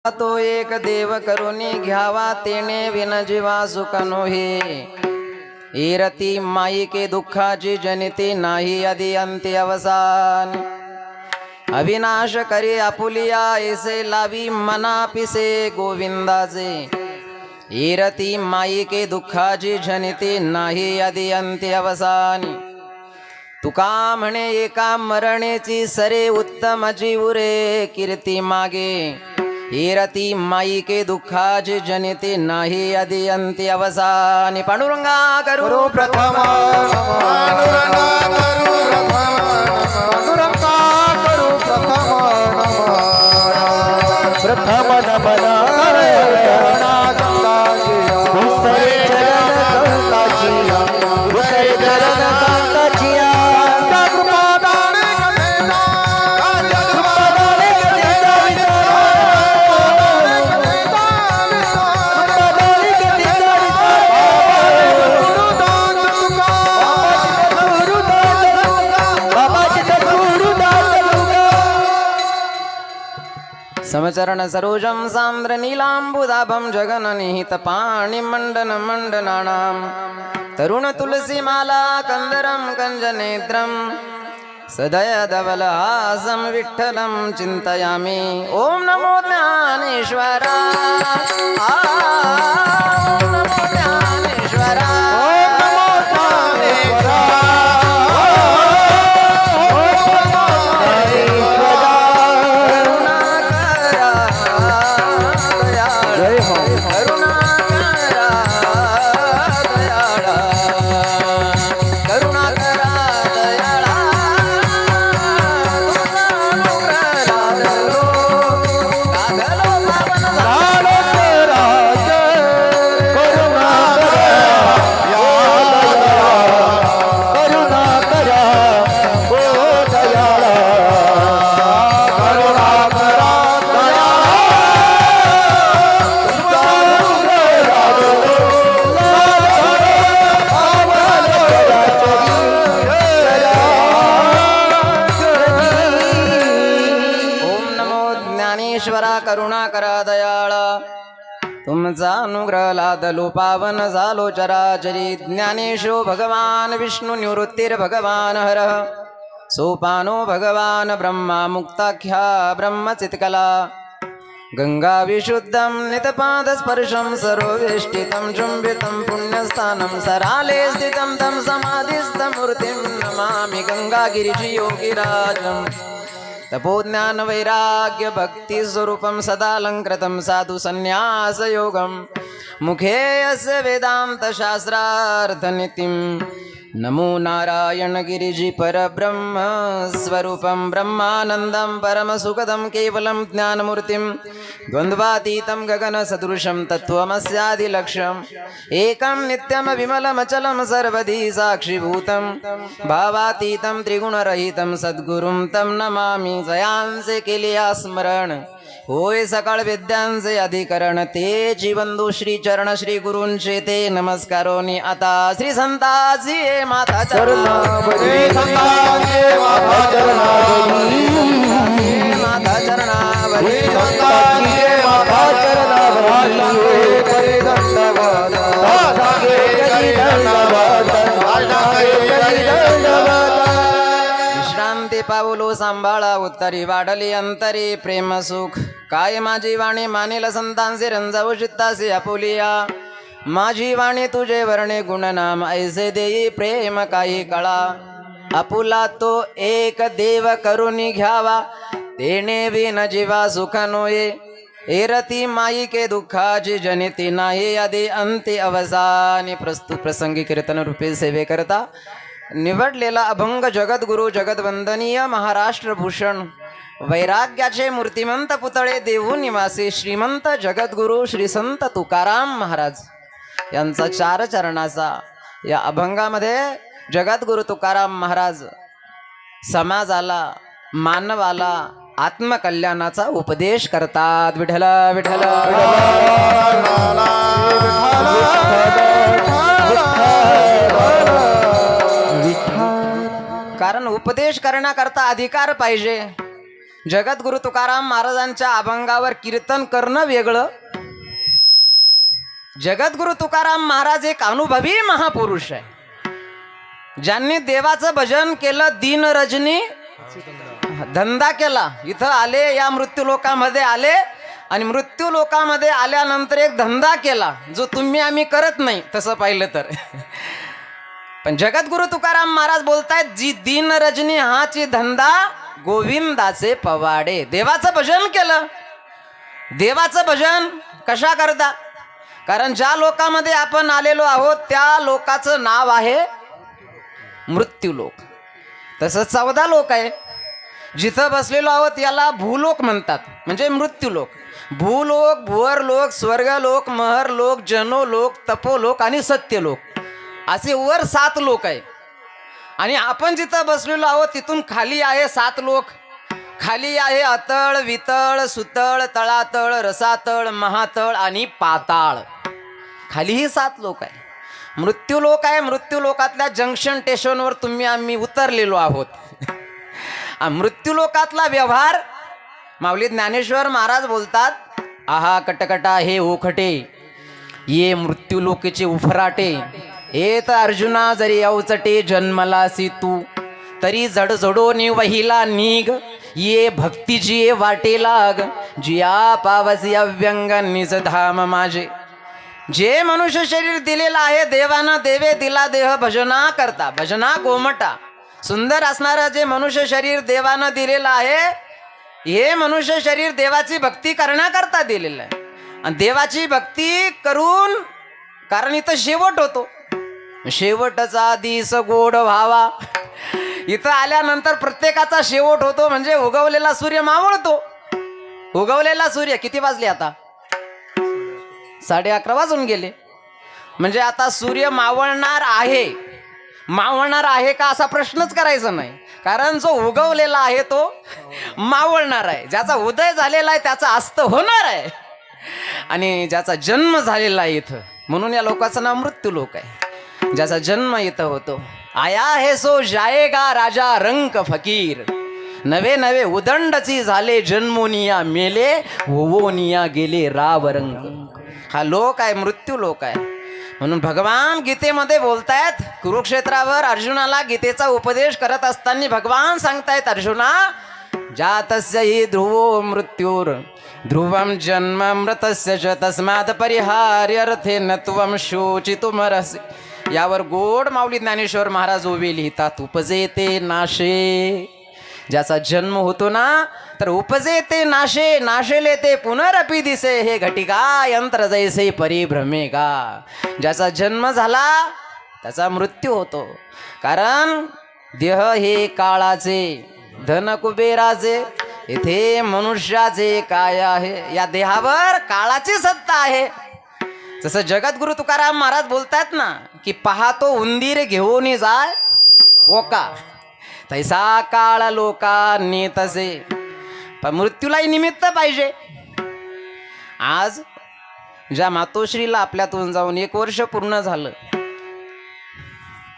तो एक देव करुणी घ्यावा तेने विन जीवा सुख नोहे. इरती माई के दुःखाची जनिती नाही आदि अंती अवसान. अविनाश करे आपुलिया ऐसे लावी मना पिसे गोविंदाचे. इरती माई के दुःखाची जनिती नाही आदि अंती अवसान. तुका म्हणे एका मरणेची सरे उत्तम जीवरे कीर्ती मागे. इरती माई के दुःखाची जनिती नाही आदि अंती अवसानी. पांडुरंगा करू प्रथम पांडुरंगा करू प्रथम पांडुरंगा करू प्रथम नमना भूसरे चरण संताचिया भूसरे चरण संताचिया समचरण सरोजम सांद्र नीलांबुदाभं जगन निहित पाणि मंडन मंडनानां. तरुण तुलसी माला कंदरम कंजनेत्रम सदय धवलहासं विठ्ठलं चिंतयामि. ओम नमो ज्ञानेश्वरा ओम नमो ज्ञानेश्वरा करुणाकरा दयाळ. तुमचा अनुग्रह लादलो पावन झालो चराचरी. ज्ञानेशो भगवान विष्णु निवृत्तीर भगवान हर. सोपानो भगवान ब्रह्मा मुक्ताख्या ब्रह्मचित्कला. गंगा विशुद्धं नितपाद स्पर्शं सर्ववेष्टितं चुंबितं पुण्यस्थानं सराले स्थितं तं समाधिस्थं मूर्तिं नमामि गंगागिरिजी योगिराजम्. तपोज्ञान वैराग्य भक्ति स्वरूपं सदालंकृतं साधु संन्यास योगं. मुखे अस्य वेदांत शास्त्रार्थनितिं. नमो नारायण गिरिजि परब्रह्म स्वरूपं ब्रह्मानन्दं परमसुखदं केवलं ज्ञानमूर्तिं. द्वन्द्वातीतं गगनसदृशं तत्त्वमस्यादिलक्ष्यम्. एकं नित्यं विमलमचलं सर्वधी साक्षिभूतं. भावातीतं त्रिगुणरहितं सद्गुरुं तं नमामि. जयांचे केले स्मरण होय सकळ विद्यांचे अधिकरण. ते जीवंदू श्री चरण श्री गुरूंचे ते नमस्कारोनी. आता श्री संताजी माता चरणावरी माता चरणावरी माता चरणावरी माता विश्रांती पावलो सांभाळा उत्तरी वाढली अंतरी प्रेम सुख. काय माझी वाणी मानिल संतांचे रंजाऊ चित्तासे आपुलिया. माझी वाणी तुझे वर्णे गुणनाम ऐसे देई प्रेम काही कळा. आपुला तो एक देव करुणी घ्यावा तेने विन जीवा सुख नोये. एरती माई के दुःखाची जनिती नाही आदि अंती अवसानी. प्रस्तुत प्रसंगी कीर्तन रूपे सेवे करता निवडलेला अभंग जगद्गुरु जगद्वंदनीय महाराष्ट्रभूषण वैराग्याचे मूर्तिमंत पुतळे देहू निवासी श्रीमंत जगद्गुरु श्री संत तुकाराम महाराज यांचा चार चरणाचा या अभंगामध्ये जगद्गुरु तुकाराम महाराज समाजाला मानवाला आत्मकल्याणाचा उपदेश करतात. विठ्ठल विठ्ठल कारण उपदेश करण्याकरता अधिकार पाहिजे. जगद्गुरु तुकाराम महाराजांच्या अभंगावर कीर्तन करणं वेगळं. जगद्गुरु तुकाराम महाराज एक अनुभवी महापुरुष आहे. ज्यांनी देवाचं भजन केलं, दिन रजनी धंदा केला. इथं आले, या मृत्यू लोकामध्ये आले आणि मृत्यू लोकामध्ये आल्यानंतर एक धंदा केला जो तुम्ही आम्ही करत नाही तसं पाहिलं तर. पण जगद्गुरु तुकाराम महाराज बोलतायत, जी दिन रजनी हाची धंदा गोविंदाचे पवाडे. देवाचं भजन केलं. देवाचं भजन कशा करता? कारण ज्या लोकांमध्ये आपण आलेलो आहोत त्या लोकाचं नाव आहे मृत्यू लोक. तसंच 14 लोक आहे. जिथं बसलेलो आहोत याला भूलोक म्हणतात, म्हणजे मृत्यू लोक. भूलोक, भुवरलोक, स्वर्गलोक, महरलोक, जनोलोक, तपोलोक आणि सत्यलोक असे वर 7 लोक आहे. आणि आपण जिथं बसलेलो आहोत तिथून खाली आहे 7 लोक. खाली आहे अतळ, वितळ, सुतळ, तळातळ, रसातळ, महातळ आणि पाताळ. खालीही 7 लोक आहे. मृत्यू लोक आहे. मृत्यू लोकातल्या जंक्शन स्टेशनवर तुम्ही आम्ही उतरलेलो आहोत. मृत्यू लोकातला व्यवहार माऊली ज्ञानेश्वर महाराज बोलतात, आहा कटकटा हे ओखटे ये मृत्यू लोकेचे उफराटे. हे तर अर्जुना जरी अवचटे जन्मलासी तू तरी जडजडोनी वहिला निघ. ये भक्तीची ये वाटे लाग जिया पावसी अव्यंग निज धाम माझे. जे मनुष्य शरीर दिलेलं आहे देवानं देवे दिला देह भजना करता. भजना गोमटा. सुंदर असणारं जे मनुष्य शरीर देवानं दिलेलं आहे, हे मनुष्य शरीर देवाची भक्ती करण्याकरता दिलेलं आहे. आणि देवाची भक्ती करून, कारण इथं शेवट होतो, शेवटचा दिस गोड व्हावा. इथं आल्यानंतर प्रत्येकाचा शेवट होतो, म्हणजे उगवलेला सूर्य मावळतो. उगवलेला सूर्य किती वाजले आता? 11:30 वाजून गेले. म्हणजे आता सूर्य मावळणार आहे. मावळणार आहे का असा प्रश्नच करायचा नाही, कारण जो उगवलेला आहे तो मावळणार आहे. ज्याचा उदय झालेला आहे त्याचा अस्त होणार आहे. आणि ज्याचा जन्म झालेला आहे इथं, म्हणून या लोकांचं नाव मृत्यू लोक आहे. ज्याचा जन्म इथं होतो. आया है सो जाएगा राजा रंक फकीर. नवे नवे उदंडची झाले जन्मोनिया मेले होवोनिया गेले राव रंग. हा लोक आहे, मृत्यू लोक आहे. म्हणून भगवान गीतेमध्ये बोलतायत, कुरुक्षेत्रावर अर्जुनाला गीतेचा उपदेश करत असताना भगवान सांगतायत, अर्जुना जातस्य हि ध्रुवो मृत्युर ध्रुवम जन्म मृतस्य च तस्मात् परिहार्यर्थेन त्वं शोचितुमर्हसि. यावर गोड माऊली ज्ञानेश्वर महाराज ओवे लिहितात, उपजेते नाशे. ज्याचा जन्म होतो ना तर उपजेते नाशे, नाशेले ते पुनरपी दिसे. हे घटिका यंत्र जैसे परिभ्रमे का. ज्याचा जन्म झाला त्याचा मृत्यू होतो. कारण देह हे काळाचे, धन कुबेराचे, इथे मनुष्याचे काय आहे. या देहावर काळाची सत्ता आहे. जसं जगद्गुरु तुकाराम महाराज बोलतायत ना की पाहतो उंदीर घेऊन जाय ओका, तैसा काळ लोका नेतसे. पण मृत्यूलाही निमित्त पाहिजे. आज ज्या मातोश्रीला आपल्यातून जाऊन 1 वर्ष पूर्ण झालं,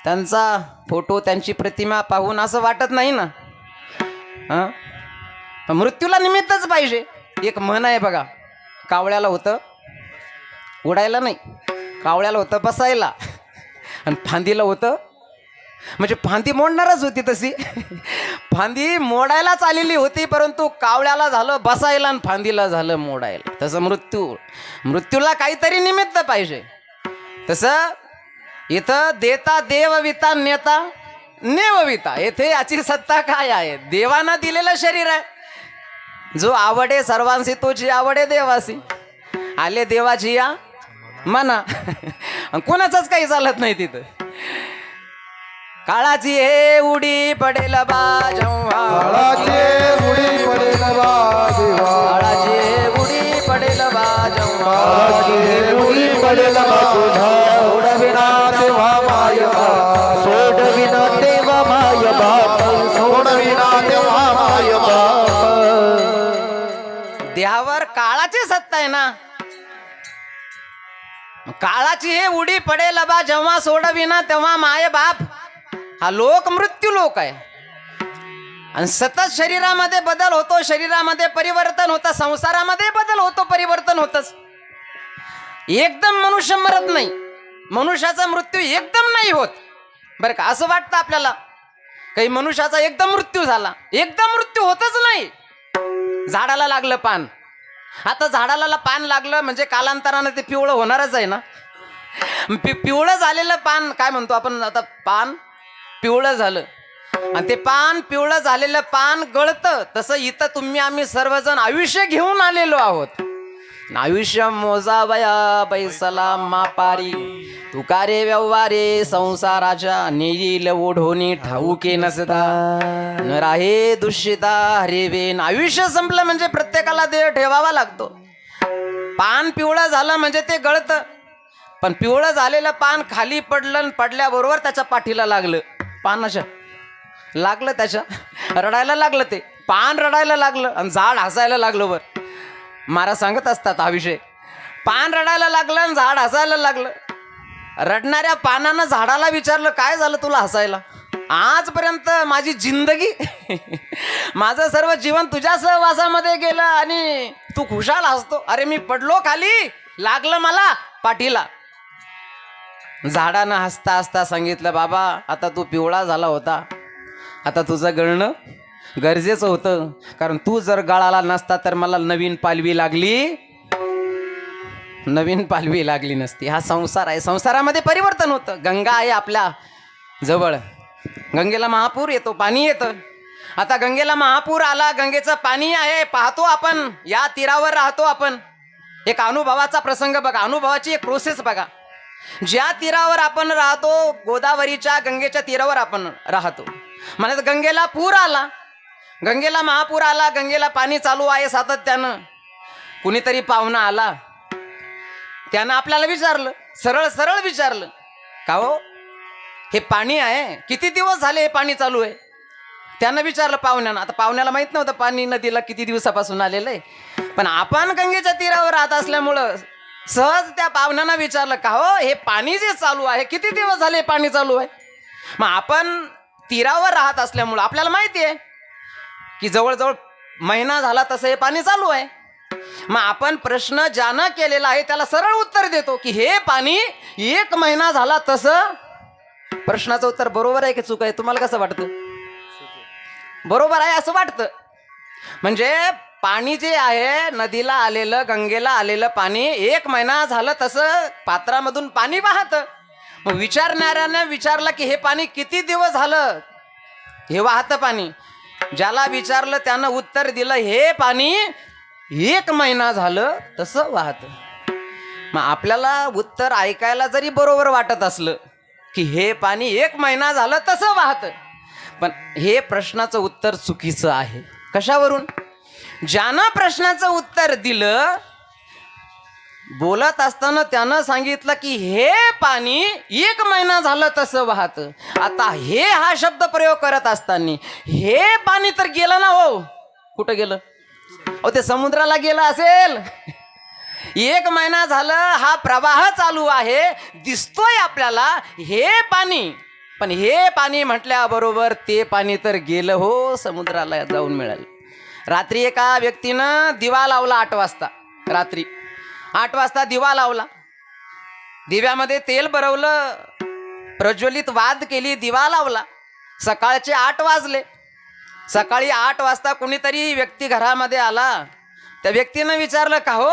त्यांचा फोटो, त्यांची प्रतिमा पाहून असं वाटत नाही ना. मृत्यूला निमित्तच पाहिजे. एक म्हण आहे बघा, कावळ्याला होतं उडायला नाही, कावळ्याला होतं बसायला, आणि फांदीला होतं, म्हणजे फांदी मोडणारच होती तशी. फांदी मोडायलाच आलेली होती, परंतु कावळ्याला झालं बसायला आणि फांदीला झालं मोडायला. तसं मृत्यूला काहीतरी निमित्त पाहिजे. तसं इथं देता देवविता नेता नेवविता. येथे याची सत्ता काय आहे? देवानं दिलेलं शरीर आहे. जो आवडे सर्वांशी तोची आवडे देवासी. आले देवाची या मना. कोणाचंच काही चालत नाही तिथं. काळाची हे उडी पडेल बा जेव्हा, काळाची उडी पडेल बा जेव्हा, काळाची हे उडी पडेल बा जेव्हा, काळाची उडी पडेल बा तुझा. सोडविना तेव्हा माय बाप, सोडविना तेव्हा माय बाप, सोडविना तेव्हा माय बाप. देहावर काळाची सत्ता आहे ना. काळाची हे उडी पडेल बा जेव्हा, सोडविना तेव्हा माय बाप. हा लोक मृत्यू लोक आहे. आणि सतत शरीरामध्ये बदल होतो, शरीरामध्ये परिवर्तन होतं, संसारामध्ये बदल होतो, परिवर्तन होतच. एकदम मनुष्य मरत नाही, मनुष्याचा मृत्यू एकदम नाही होत बरं का. असं वाटतं आपल्याला काही मनुष्याचा एकदम मृत्यू झाला, एकदम मृत्यू होतच नाही. झाडाला लागलं पान, आता झाडाला पान लागलं म्हणजे कालांतरानं ते पिवळं होणारच आहे ना. पिवळं झालेलं पान काय म्हणतो आपण, आता पान पिवळं झालं आणि ते पान पिवळं झालेलं पान गळतं. तसं इथं तुम्ही आम्ही सर्वजण आयुष्य घेऊन आलेलो आहोत. आयुष्य मोजावया बैसला मापारी, तुकारे व्यवहारे संसाराच्या नेईल ओढोनी ठाऊके नसता, न राहे दुष्यता हरेवेन. आयुष्य संपलं म्हणजे प्रत्येकाला देह ठेवावा लागतो. पान पिवळं झालं म्हणजे ते गळतं, पण पिवळं झालेलं पान खाली पडलं, पडल्याबरोबर त्याच्या पाठीला लागलं, पान अशा लागलं, त्याच्या रडायला लागलं, ते पान रडायला लागलं आणि झाड हसायला लागलं. वर महाराज सांगत असतात हा विषय, पान रडायला लागलं आणि झाड हसायला लागलं. रडणाऱ्या पानानं झाडाला विचारलं, काय झालं तुला हसायला? आजपर्यंत माझी जिंदगी माझं सर्व जीवन तुझ्या सहवासामध्ये गेलं आणि तू खुशाल हसतो. अरे मी पडलो खाली, लागलं मला पाठीला. झाडानं हसता हसता सांगितलं, बाबा आता तू पिवळा झाला होता, आता तुझं गळणं गरजेचं होतं, कारण तू जर गळाला नसता तर मला नवीन पालवी लागली नसती. हा संसार आहे, संसारामध्ये परिवर्तन होतं. गंगा आहे आपल्या जवळ, गंगेला महापूर येतो, पाणी येतं. आता गंगेला महापूर आला, गंगेचं पाणी आहे, पाहतो आपण, या तीरावर राहतो आपण. एक अनुभवाचा प्रसंग बघा, अनुभवाची एक प्रोसेस बघा. ज्या तीरावर आपण राहतो, गोदावरीच्या गंगेच्या तीरावर आपण राहतो, म्हणजे गंगेला पूर आला, गंगेला महापूर आला, गंगेला पाणी चालू आहे सातत्यानं. कुणीतरी पाहुणा आला, त्यानं आपल्याला विचारलं, सरळ सरळ विचारलं, का हो हे पाणी आहे, किती दिवस झाले हे पाणी चालू आहे? त्यानं विचारलं पाहुण्यानं. आता पाहुण्याला माहित नव्हतं पाणी नदीला किती दिवसापासून आलेलं आहे, पण आपण गंगेच्या तीरावर राहत असल्यामुळं सहज त्या पाहुण्यानं विचारलं, का हो हे पाणी जे चालू आहे किती दिवस झाले पाणी चालू आहे? मग आपण तीरावर राहत असल्यामुळं आपल्याला माहिती आहे की जवळजवळ महिना झाला तसं हे पाणी चालू आहे. मग आपण प्रश्न ज्यानं केलेला आहे त्याला सरळ उत्तर देतो की हे पाणी 1 महिना झाला तसं. प्रश्नाचं उत्तर बरोबर आहे की चूक आहे? तुम्हाला कसं वाटतं? बरोबर आहे असं वाटतं. म्हणजे पाणी जे आहे नदीला आलेलं, गंगेला आलेलं पाणी 1 महिना झालं तसं पात्रामधून पाणी वाहतं. मग विचारणाऱ्याने विचारलं की हे पाणी किती दिवस झालं हे वाहतं पाणी? ज्याला विचारलं त्यानं उत्तर दिलं, हे पाणी 1 महिना झालं तसं वाहतं. मग आपल्याला उत्तर ऐकायला जरी बरोबर वाटत असलं की हे पाणी 1 महिना झालं तसं वाहतं, पण हे प्रश्नाचं उत्तर चुकीचं आहे. कशावरून? ज्यानं प्रश्नाचं उत्तर दिलं, बोलत असताना त्यानं सांगितलं की हे पाणी 1 महिना झालं तसं वाहतं. आता हे हा शब्द प्रयोग करत असताना हे पाणी तर गेलं ना हो. कुठं गेलं? अहो ते समुद्राला गेलं असेल. 1 महिना झालं हा प्रवाह चालू आहे, दिसतोय आपल्याला हे पाणी, पण हे पाणी म्हटल्याबरोबर ते पाणी तर गेलं हो, समुद्राला जाऊन मिळालं. रात्री एका व्यक्तीनं दिवा लावला 8 वाजता, रात्री 8 वाजता दिवा लावला, दिव्यामध्ये तेल भरवलं, प्रज्वलित वाद केली, दिवा लावला. सकाळचे 8 वाजले. सकाळी 8 वाजता कोणीतरी व्यक्ती घरामध्ये आला. त्या व्यक्तीनं विचारलं, का हो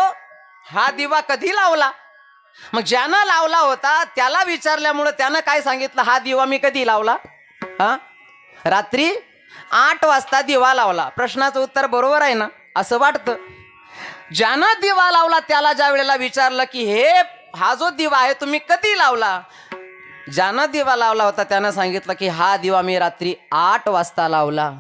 हा दिवा कधी लावला? मग ज्यानं लावला होता त्याला विचारल्यामुळं त्यानं काय सांगितलं, हा दिवा मी कधी लावला? रात्री 8 वाजता दिवा लावला. प्रश्नाचं उत्तर बरोबर आहे ना असं वाटतं. ज्यानं दिवा लावला त्याला ज्या वेळेला विचारलं की हा जो दिवा आहे तुम्ही कधी लावला? ज्यानं दिवा लावला होता त्यानं सांगितलं की हा दिवा मी रात्री 8 वाजता लावला.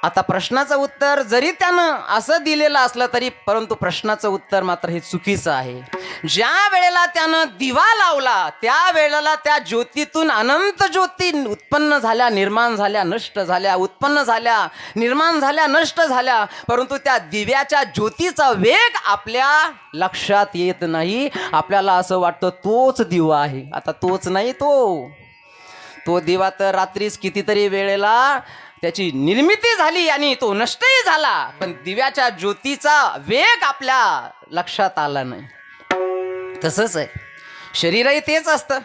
आता प्रश्नाचं उत्तर जरी त्यानं असं दिलेलं असलं तरी, परंतु प्रश्नाचं उत्तर मात्र हे चुकीचं आहे. ज्या वेळेला त्यानं दिवा लावला त्या वेळेला त्या ज्योतीतून अनंत ज्योती उत्पन्न झाल्या, निर्माण झाल्या, नष्ट झाल्या, उत्पन्न झाल्या, निर्माण झाल्या, नष्ट झाल्या, परंतु त्या दिव्याच्या ज्योतीचा वेग आपल्या लक्षात येत नाही. आपल्याला असं वाटतं तोच दिवा आहे. आता तोच नाही, तो दिवा तर रात्रीच कितीतरी वेळेला त्याची निर्मिती झाली आणि तो नष्टही झाला, पण दिव्याच्या ज्योतीचा वेग आपल्या लक्षात आला नाही. तसंच आहे, शरीरही तेच असतं.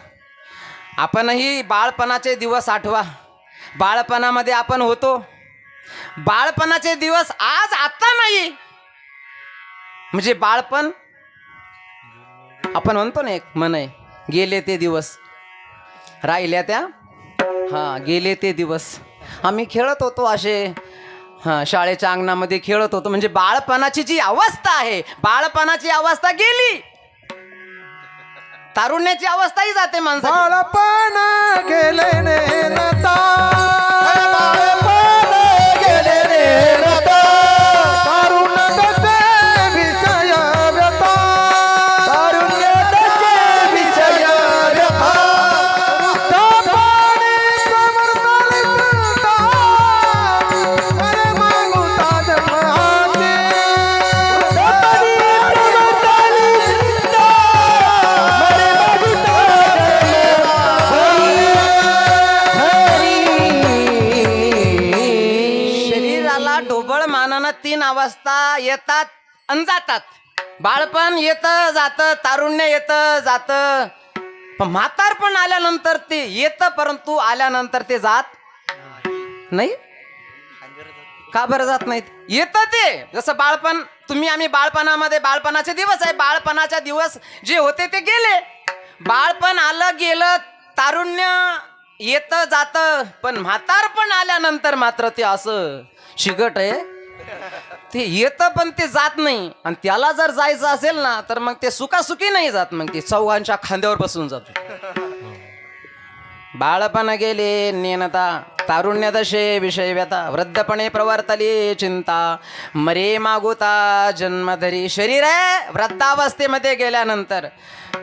आपणही बाळपणाचे दिवस आठवा. बाळपणामध्ये आपण होतो. बाळपणाचे दिवस आज आता नाही. म्हणजे बाळपण आपण म्हणतो ना, एक म्हण आहे, गेले ते दिवस राहिल्या त्या, गेले ते दिवस. आम्ही खेळत होतो असे, शाळेच्या अंगणामध्ये खेळत होतो. म्हणजे बाळपणाची जी अवस्था आहे, बाळपणाची अवस्था गेली, तारुण्याची अवस्थाही जाते माणसाची. बाळपण गेले नेनता, बाळपण गेले नेनता, तारुण तसे विषय व्यथा, तारुण्य तसे विषय व्यथा, तापाने प्रवर्तले सुद्धा, अरे मागुता जन्म हाती, तापाने प्रवर्तले सुद्धा, अरे मागुता शरीराला ढोबळ मानानं 3 अवस्था येतात आणि जातात. बाळपण येतं जातं, तारुण्य येतं जातं, पण म्हातारपण आल्यानंतर ते येतं, परंतु आल्यानंतर ते जात नाही. का बरं जात नाहीत? येतं ते. जसं बाळपण, आम्ही बाळपणामध्ये, बाळपणाचे दिवस आहे, बाळपणाचे दिवस जे होते ते गेले. बाळपण आलं गेलं, तारुण्य येतं जातं, पण म्हातारपण आल्यानंतर मात्र ते असं शिगट आहे, ते येतं पण ते जात नाही. आणि त्याला जर जायचं असेल ना, तर मग ते सुखासुखी नाही जात, मग ते चौघांच्या खांद्यावर बसून जात. बाळपण गेले नेनता, तारुण्य दशे विषय व्यथा, वृद्धपणे प्रवर्तली चिंता, मरे मागुता जन्मधरी. शरीर आहे, वृद्धावस्थेमध्ये गेल्यानंतर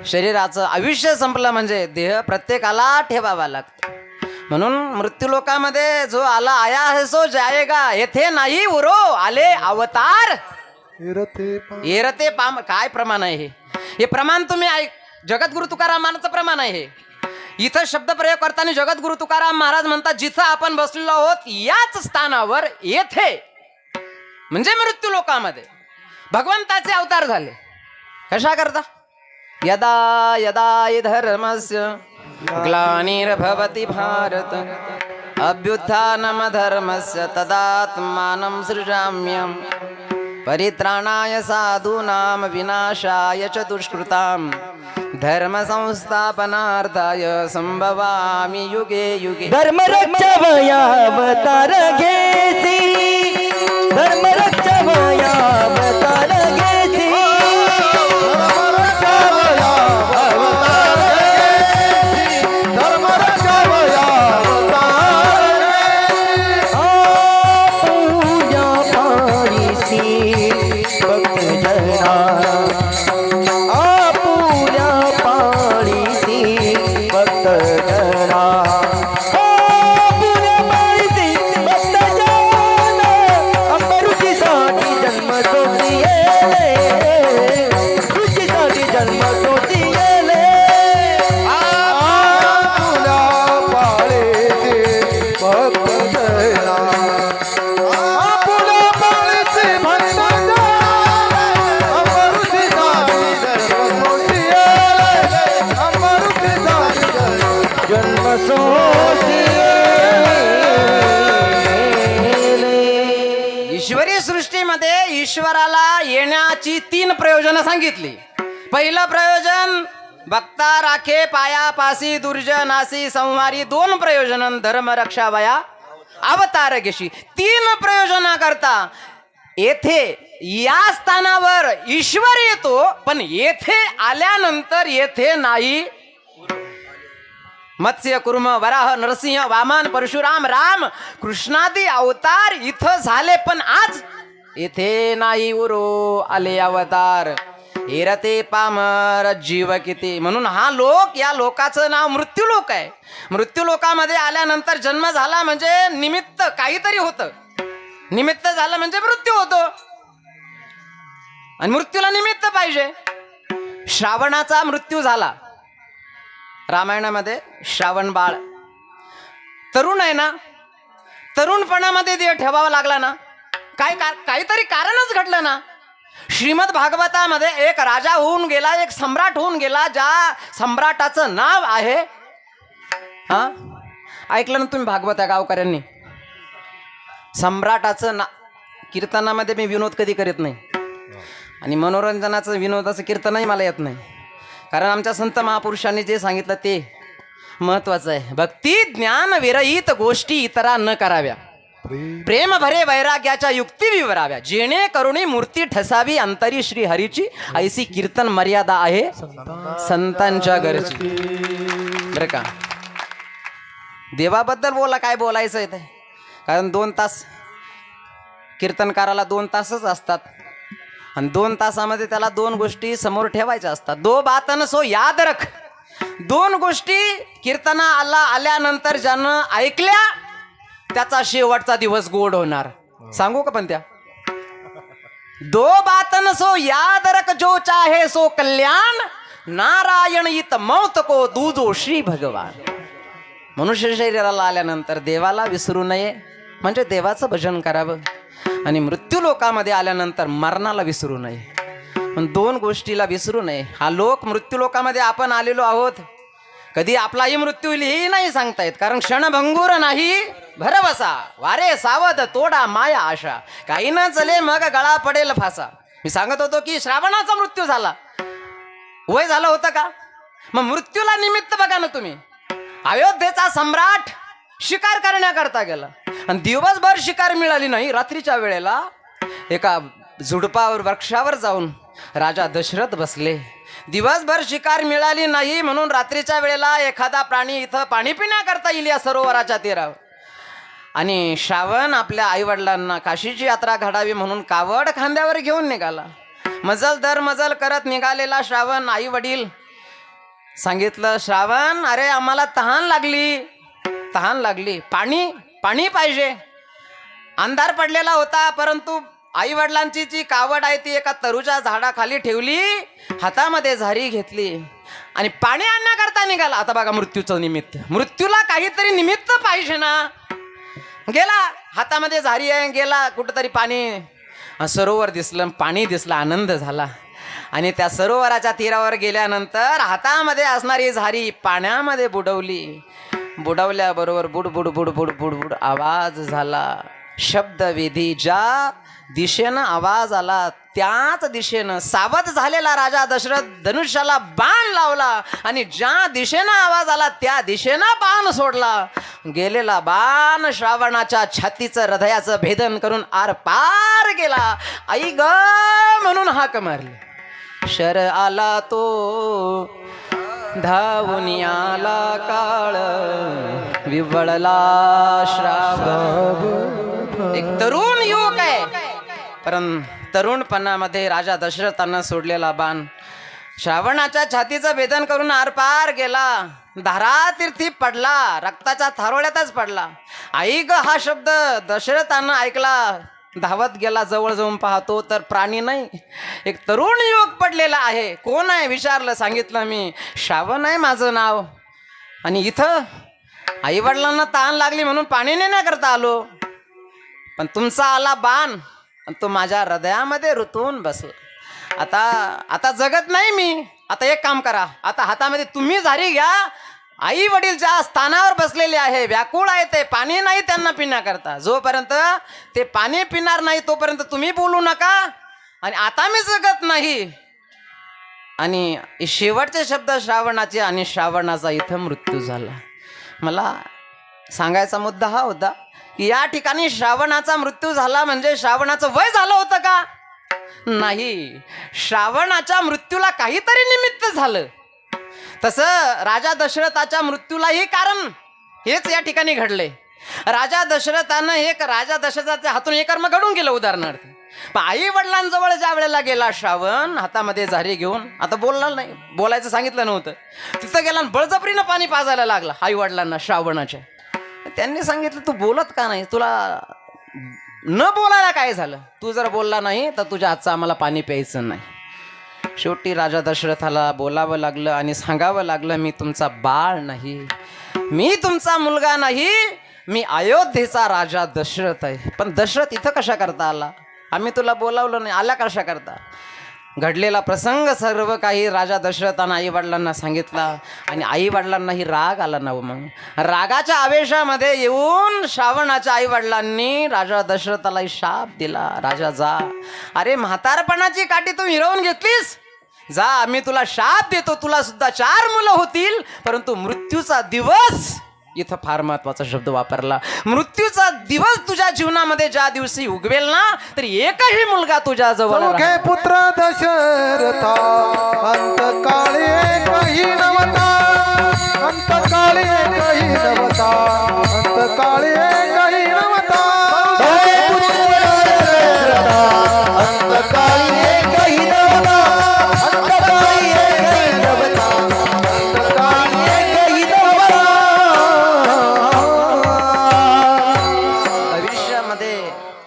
शरीराचं आयुष्य संपलं म्हणजे देह प्रत्येकाला ठेवावा लागतो. म्हणून मृत्यूलोकामध्ये जो आला आया है सो जाएगा, येथे नाही उरो आले अवतार एरते पाम. काय प्रमाण आहे हे प्रमाण तुम्ही ऐक. जगद्गुरु तुकारामांचं प्रमाण आहे हे. इथं शब्दप्रयोग करताना जगद्गुरु तुकाराम महाराज म्हणतात, जिथं आपण बसलेलो आहोत याच स्थानावर येथे म्हणजे मृत्यू लोकामध्ये भगवंताचे अवतार झाले. कशा करता? यदा यदा हि धर्मस्य ग्लानिर्भवति भारत अभ्युत्थानम धर्मस्य तदात्मानं सृजाम्यहम् परित्राणाय साधूनां विनाशाय च दुष्कृतां धर्म संस्थापनार्थाय संभवामि युगे युगे. धर्म रक्षावयावतार घेसी, धर्म रक्षावयावतार घेसी, धर्म रक्षावयावतार पूजा पारिसी भक्त जना, पूजा पारिसी भक्त जना, पूजा पारिसी भक्त जना, अमरुचीसाठी जन्म सोचिले, रुचीसाठी जन्म सोचिले, पूजा पारिसी भक्त जना, पूजा पारिसी भक्त जना, अमरुचीसाठी जन्म सोचिले, अमरुचीसाठी जन्म सोचिले. ईश्वरी सृष्टीमध्ये ईश्वराला येण्याची 3 प्रयोजनं सांगितली. पहिलं प्रयोजन भक्ता राखे पायापासी दुर्जनासी संवारी. 2 प्रयोजन धर्म रक्षावया अवतार घेशी. 3 प्रयोजना करता येथे या स्थानावर ईश्वर येतो, पण येथे आल्यानंतर येथे नाही. मत्स्य कुर्म वराह नरसिंह वामन परशुराम राम कृष्णादी अवतार इथं झाले, पण आज येथे नाही उरो आले अवतार. एरते पामर जीव किती. म्हणून हा लोक, या लोकाचं नाव मृत्यू लोक आहे. मृत्यू लोकामध्ये आल्यानंतर जन्म झाला म्हणजे निमित्त काहीतरी होतं. निमित्त झालं म्हणजे मृत्यू होतो, आणि मृत्यूला निमित्त पाहिजे. श्रावणाचा मृत्यू झाला रामायणामध्ये. श्रावण बाळ तरुण आहे ना, तरुणपणामध्ये देह ठेवावा लागला ना, काहीतरी कारणच घडलं ना. श्रीमद भागवतामध्ये एक राजा होऊन गेला, एक सम्राट होऊन गेला, ज्या सम्राटाचं नाव आहे, हा ऐकलं ना तुम्ही भागवत या गावकऱ्यांनी, सम्राटाचं कीर्तनामध्ये मी विनोद कधी करीत नाही आणि मनोरंजनाचं विनोदाचं कीर्तनही मला येत नाही, कारण आमच्या संत महापुरुषांनी जे सांगितलं ते महत्वाचं आहे. भक्ती ज्ञान विरहित गोष्टी इतरा न कराव्या, प्रेम भरे वैराग्याच्या युक्ती विवराव्या, जेणेकरून मूर्ती ठसावी अंतरी श्री हरीची, ऐसी कीर्तन मर्यादा आहे संतांच्या घरची. बरं का, देवाबद्दल बोला, काय बोलायचं आहे ते, कारण 2 तास कीर्तनकाराला 2 तासच असतात आणि 2 तासामध्ये त्याला 2 गोष्टी समोर ठेवायच्या असतात. 2 बातन सो याद रख, 2 गोष्टी कीर्तना आल्यानंतर ज्यानं ऐकल्या त्याचा शेवटचा दिवस गोड होणार. सांगू का पण त्या 2 बातन सो याद रख, जो चाहे सो कल्याण, नारायण इत मौत को दूजो श्री भगवान. मनुष्य शरीराला आल्यानंतर देवाला विसरू नये, म्हणजे देवाचं भजन करावं, आणि मृत्यू लोकामध्ये आल्यानंतर मरणाला विसरू नये. पण 2 गोष्टीला विसरू नये. हा लोक मृत्यू लोकामध्ये आपण आलेलो आहोत, कधी आपलाही मृत्यू होईल हेही नाही सांगता येत, कारण क्षणभंगूर नाही भरवसा, वारे सावध तोडा माया आशा, काही न चले मग गळा पडेल फासा. मी सांगत होतो की श्रावणाचा मृत्यू झाला, वय झालं होतं का? मग मृत्यूला निमित्त बघा ना तुम्ही. अयोध्येचा सम्राट शिकार करण्याकरता गेला आणि दिवसभर शिकार मिळाली नाही. रात्रीच्या वेळेला एका झुडपावर वृक्षावर जाऊन राजा दशरथ बसले. दिवसभर शिकार मिळाली नाही म्हणून रात्रीच्या वेळेला एखादा प्राणी इथं पाणी पिण्याकरता येईल या सरोवराच्या तीरावर, आणि श्रावण आपल्या आईवडिलांना काशीची यात्रा घडावी म्हणून कावड खांद्यावर घेऊन निघाला. मजल दर मजल करत निघालेला श्रावण, आई वडील सांगितलं, श्रावण अरे आम्हाला तहान लागली, पाणी पाहिजे. अंधार पडलेला होता, परंतु आई वडिलांची जी कावड आहे ती एका तरूच्या झाडाखाली ठेवली, हातामध्ये झारी घेतली आणि पाणी आणण्याकरता निघाला. आता बघा मृत्यूचं निमित्त, मृत्यूला काहीतरी निमित्त पाहिजे ना. गेला, हातामध्ये झारी आहे, गेला कुठंतरी पाणी, सरोवर दिसलं, पाणी दिसलं, आनंद झाला. आणि त्या सरोवराच्या तीरावर गेल्यानंतर हातामध्ये असणारी झारी पाण्यामध्ये बुडवली. बुडवल्याबरोबर बुड बुड बुड बुड बुड बुड आवाज झाला, शब्दविधी. ज्या दिशेनं आवाज आला त्याच दिशेनं सावध झालेला राजा दशरथ धनुष्याला बाण लावला आणि ज्या दिशेनं आवाज आला त्या दिशेनं बाण सोडला. गेलेला बाण श्रावणाच्या छातीचं हृदयाचं भेदन करून आर पार गेला. आई ग म्हणून हाक मारली. शर आला तो धावून आला काळ, विवळला श्रावण. एक तरुण युवक आहे, परंतु तरुणपणामध्ये राजा दशरथानं सोडलेला बाण श्रावणाच्या छातीचं भेदन करून आरपार गेला. धारातीर्थी पडला, रक्ताच्या थारोळ्यातच पडला. आई ग हा शब्द दशरथानं ऐकला, धावत गेला. जवळ जाऊन पाहतो तर प्राणी नाही, एक तरुण युवक पडलेला आहे. कोण आहे विचारलं, सांगितलं मी श्रावण आहे माझं नाव, आणि इथं आई वडिलांना तहान लागली म्हणून पाणी नेण्याकरता आलो, पण तुमचा आला बाण आणि तो माझ्या हृदयामध्ये रुतून बसला. आता जगत नाही मी. आता एक काम करा, आता हातामध्ये तुम्ही झारी घ्या. आई वडील ज्या स्थानावर बसलेले आहे, व्याकुळ आहे, ते पाणी नाही त्यांना पिण्याकरता. जोपर्यंत ते पाणी पिणार नाही तोपर्यंत तुम्ही बोलू नका. आणि आता मी जगत नाही. आणि शेवटचे शब्द श्रावणाचे, आणि श्रावणाचा इथं मृत्यू झाला. मला सांगायचा मुद्दा हा होता की या ठिकाणी श्रावणाचा मृत्यू झाला म्हणजे श्रावणाचं वय झालं होतं का? नाही, श्रावणाच्या मृत्यूला काहीतरी निमित्त झालं. तसं राजा दशरथाच्या मृत्यूलाही कारण हेच या ठिकाणी घडले. राजा दशरथाच्या हातून हे कर्म घडून गेलं. उदाहरणार्थ, आई वडिलांजवळ ज्या वेळेला गेला श्रावण हातामध्ये झारी घेऊन, आता बोलला नाही, बोलायचं सांगितलं नव्हतं, तिथं गेला बळजबरीनं पाणी पाजायला लागला आई वडिलांना श्रावणाच्या. त्यांनी सांगितलं तू बोलत का नाही, तुला न बोलायला काय झालं, तू जर बोलला नाही तर तुझ्या हातचं आम्हाला पाणी प्यायचं नाही. शेवटी राजा दशरथाला बोलावं लागलं आणि सांगावं लागलं, मी तुमचा बाळ नाही, मी तुमचा मुलगा नाही, मी अयोध्येचा राजा दशरथ आहे. पण दशरथ इथं कशा करता आला? आम्ही तुला बोलावलं नाही, आला कशा करता? घडलेला प्रसंग सर्व काही राजा दशरथानं आईवडिलांना सांगितला आणि आईवडिलांनाही राग आला ना. मग रागाच्या आवेशामध्ये येऊन श्रावणाच्या आईवडिलांनी राजा दशरथाला शाप दिला, राजा जा, अरे म्हातारपणाची काठी तू हिरवून घेतलीस, जा, आम्ही तुला शाप देतो, तुला सुद्धा 4 मुलं होतील, परंतु मृत्यूचा दिवस, इथं फार महत्वाचा शब्द वापरला, मृत्यूचा दिवस तुझ्या जीवनामध्ये ज्या दिवशी उगवेल ना, तर एकही मुलगा तुझ्या जवळ चौघे पुत्र दशरथा अंतकाळी काही नवता, अंतकाळी काही नवता, अंतकाळी काही नवता. अंतकाळी काही नवता, अंतकाळी काही नवता, अंतकाळी काही नवता. भविष्यामध्ये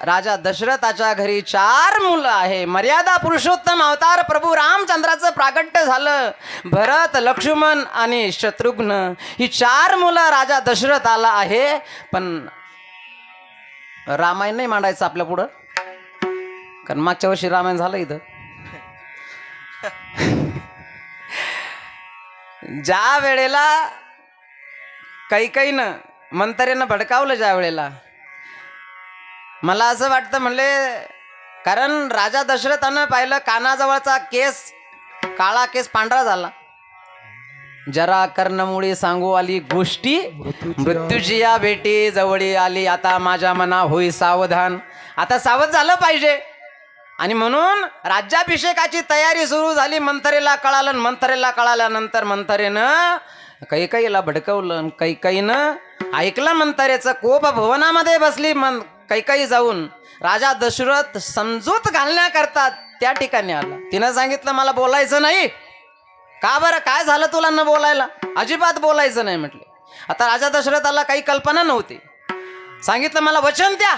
राजा दशरथाच्या घरी 4 मुलं आहे. मर्यादा पुरुषोत्तम अवतार प्रभू रामचंद्राचं प्रागट्य झालं. भरत, लक्ष्मण आणि शत्रुघ्न ही 4 मुलं राजा दशरथाला आहे. पण रामायण नाही मांडायचं आपल्या पुढं, कारण मागच्या वर्षी रामायण झालं इथं. ज्या वेळेला कैकईनं मंतरेनं भडकावलं, ज्या वेळेला मला असं वाटतं, म्हणले, कारण राजा दशरथानं पाहिलं कानाजवळचा केस, काळा केस पांढरा झाला. जरा कर्णमुळी सांगू आली गोष्टी, मृत्यूची या भेटी जवळी आली, आता माझ्या मना होई सावधान. आता सावध झालं पाहिजे. आणि म्हणून राज्याभिषेकाची तयारी सुरू झाली. मंथरेला कळालं, मंथरेला कळाल्यानंतर मंथरेनं कैकईला भडकवलं. कैकईनं ऐकलं मंथरेचं, कोप भवनामध्ये बसली. कैकई जाऊन राजा दशरथ समजूत घालण्याकरता त्या ठिकाणी आला. तिनं सांगितलं, मला बोलायचं नाही. का बरं, काय झालं तुला न बोलायला? अजिबात बोलायचं नाही म्हटले. आता राजा दशरथाला काही कल्पना नव्हती. सांगितलं, मला वचन द्या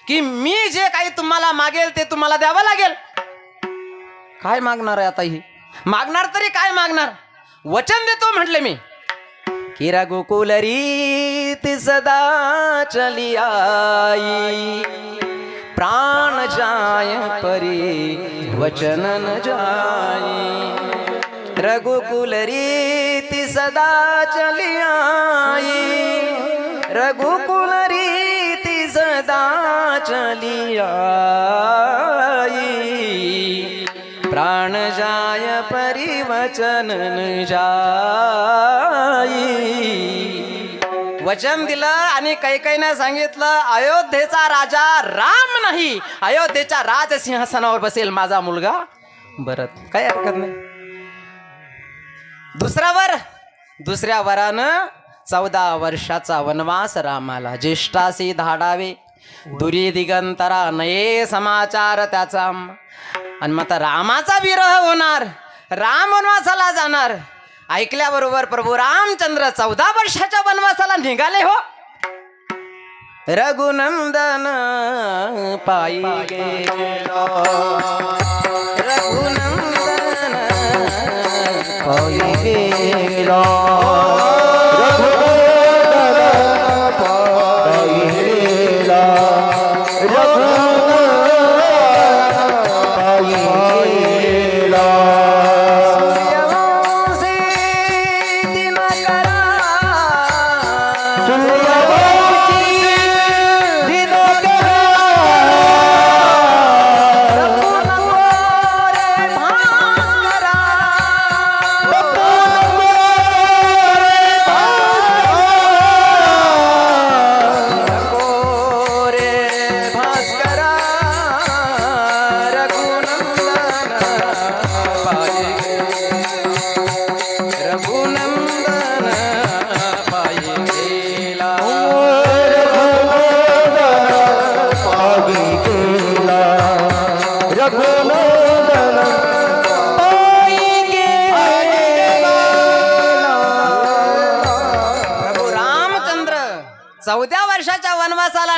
की मी जे काही तुम्हाला मागेल ते तुम्हाला द्यावं लागेल. काय मागणार आहे आता? ही मागणार तरी काय मागणार? वचन देतो म्हटले मी की रघुकुल रीत सदा चली आई, प्राण जाय परी वचन न जाई. रघुकुल रीत सदा चली आई, रघुकुल रीत सदा चली आई, प्राण जाय परी वचन न जाई. वचन दिलं आणि कैकईने सांगितलं, अयोध्येचा राजा राम नाही, अयोध्येच्या राजसिंहासनावर बसेल माझा मुलगा भरत. काही हरकत नाही. दुसऱ्या वरानं 14 वर्षाचा वनवास रामाला. ज्येष्ठासी धाडावे दुरी दिगंतरा, नये समाचार त्याचा. आणि मग रामाचा विरह होणार, राम वनवासाला जाणार. ऐकल्याबरोबर प्रभू रामचंद्र 14 वर्षाच्या वनवासाला निघाले. हो, रघुनंदन पायी गेला, रघुनंदन पायी गेला,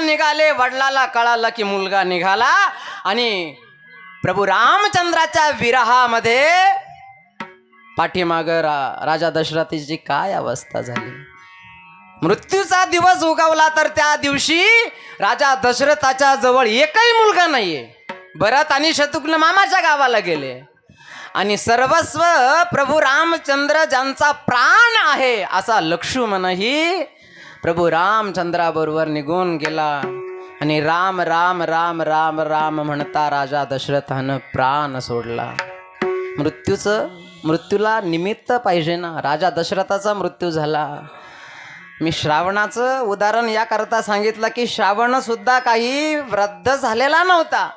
निघाले. वडिलाला कळालं की मुलगा निघाला आणि प्रभू रामचंद्राच्या विरहामध्ये पाठीमाग राजा दशरथाची काय अवस्था झाली. मृत्यूचा दिवस उगवला तर त्या दिवशी राजा दशरथाच्या जवळ एकही मुलगा नाहीये. भरत आणि शत्रुघ्न मामाच्या गावाला गेले आणि सर्वस्व प्रभू रामचंद्र ज्यांचा प्राण आहे असा लक्ष्मणही प्रभू रामचंद्राबरोबर निघून गेला. आणि राम राम राम राम राम म्हणता राजा दशरथानं प्राण सोडला. मृत्यूला निमित्त पाहिजे ना. राजा दशरथाचा मृत्यू झाला. मी श्रावणाचं उदाहरण याकरता सांगितलं की श्रावण सुद्धा काही रद्द झालेला नव्हता.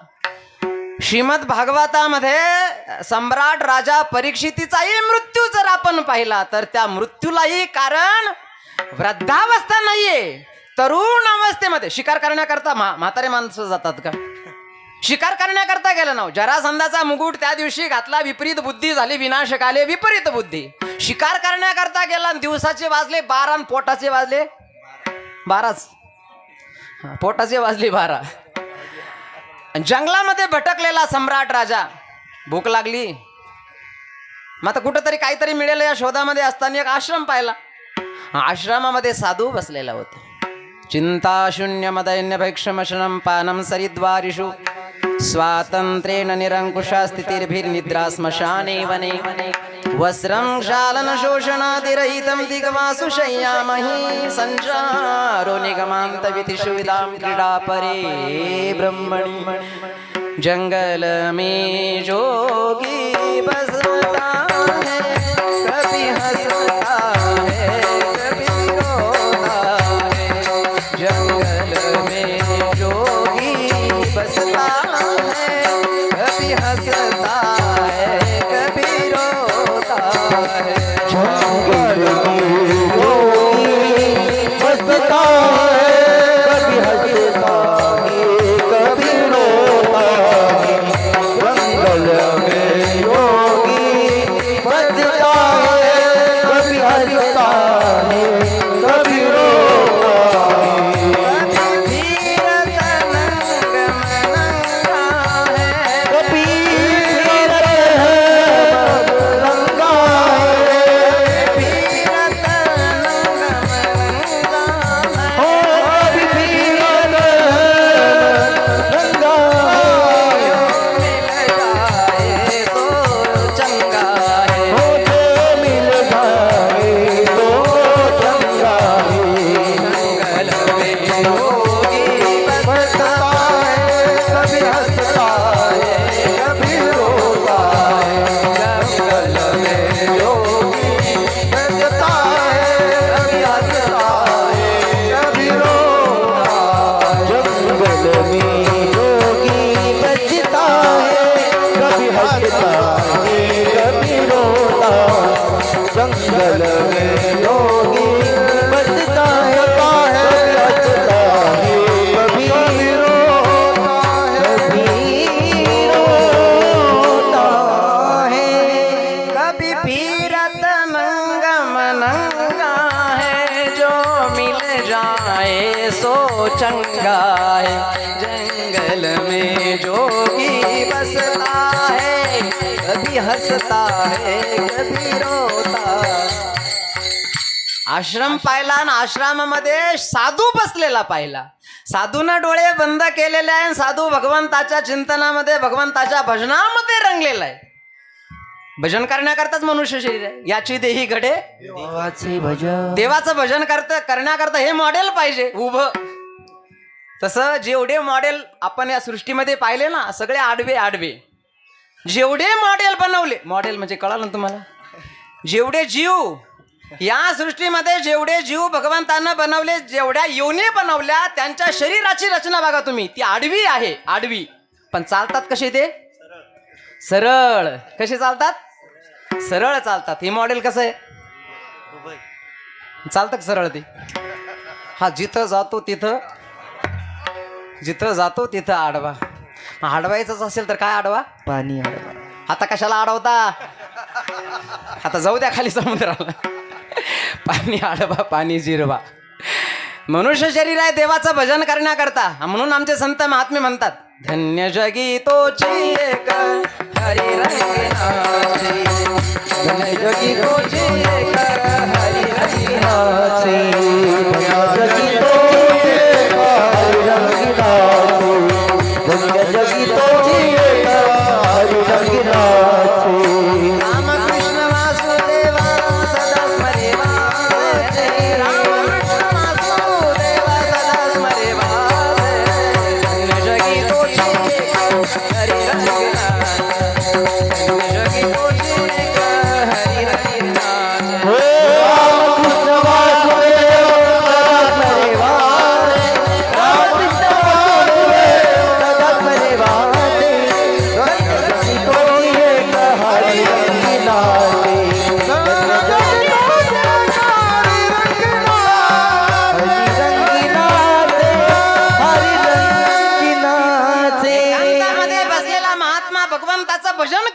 श्रीमद भागवतामध्ये सम्राट राजा परीक्षितीचाही मृत्यू जर आपण पाहिला तर त्या मृत्यूलाही कारण वृद्धावस्था नाहीये, तरुण अवस्थेमध्ये. शिकार करण्याकरता म्हातारे माणसं जातात का? शिकार करण्याकरता गेलं ना. जरासंधाचा मुकुट त्या दिवशी घातला, विपरीत बुद्धी झाली, विनाशकाले विपरीत बुद्धी. शिकार करण्याकरता गेला, दिवसाचे वाजले 12 आणि पोटाचे वाजले 12च. पोटाचे वाजले 12. जंगलामध्ये भटकलेला सम्राट राजा, भूक लागली, मग आता कुठंतरी काहीतरी मिळेल या शोधामध्ये असताना एक आश्रम पाहिला. आश्रमामध्ये साधू बसलेला होता. चिंता शून्य मदैन्य भैक्षमशनं पानं सरिद्वारिषु स्वातंत्र्येण निरंकुशा स्थितिर्भिर्निद्रा स्मशाने वने वस्त्रं शालन शोषणादिरहितं दिग्वासु शय्यामहि संचारो निगमान्तवितिषु विदां क्रीडा परे ब्रह्मणि. जंगल में जोगी बसता है, कभी हंसता है कभी रोता है. जंगल में जोगी बसता है, कभी हंसता है कभी रोता है. जंगल में जोगी बसता है, कभी हंसता है कभी रोता है. जंगल में जोगी बसता है, कभी हंसता है कभी रोता है. कभी जंगल में योगी बसता है, हंसता है कभी रोता है. कभी फिरत नंगम नंगा है, जो मिल जाए सो चंगा है. जंगल में जोगी बसता है, कभी हंसता है कभी रोता. आश्रम पाहिला आणि आश्रमामध्ये साधू बसलेला पाहिला. साधूनं डोळे बंद केलेले आहे. साधू भगवंताच्या चिंतनामध्ये, भगवंताच्या भजनामध्ये रंगलेला आहे. भजन करण्याकरताच मनुष्य शरीर आहे. याची देही घडे देवाचे भजन. देवाचं भजन करण्याकरता हे मॉडेल पाहिजे उभं. तसं जेवढे मॉडेल आपण या सृष्टीमध्ये पाहिले ना, सगळे आडवे आडवे. जेवढे मॉडेल बनवले, मॉडेल म्हणजे कळालं ना तुम्हाला, जेवढे जीव या सृष्टीमध्ये, जेवढे जीव भगवंतानं बनवले, जेवढ्या योनी बनवल्या, त्यांच्या शरीराची रचना बघा तुम्ही, ती आडवी आहे, आडवी. पण चालतात कसे ते? सरळ. कसे चालतात? सरळ चालतात. हे मॉडेल कसं आहे? चालतं सरळ ते. हा जिथं जातो तिथं, जिथं जातो तिथं आडवा. आडवायचंच असेल तर काय आडवा? पाणी आडवा. आता कशाला अडवता? आता जाऊ द्या खाली समुद्राला. पाणी आडवा, पाणी जिरवा. मनुष्य शरीर आहे देवाचं भजन करण्याकरता. म्हणून आमचे संत महात्मे म्हणतात, धन्य जगी तोची एक हरी रंगनाची, धन्य जगी तोची एक हरी रंगनाची.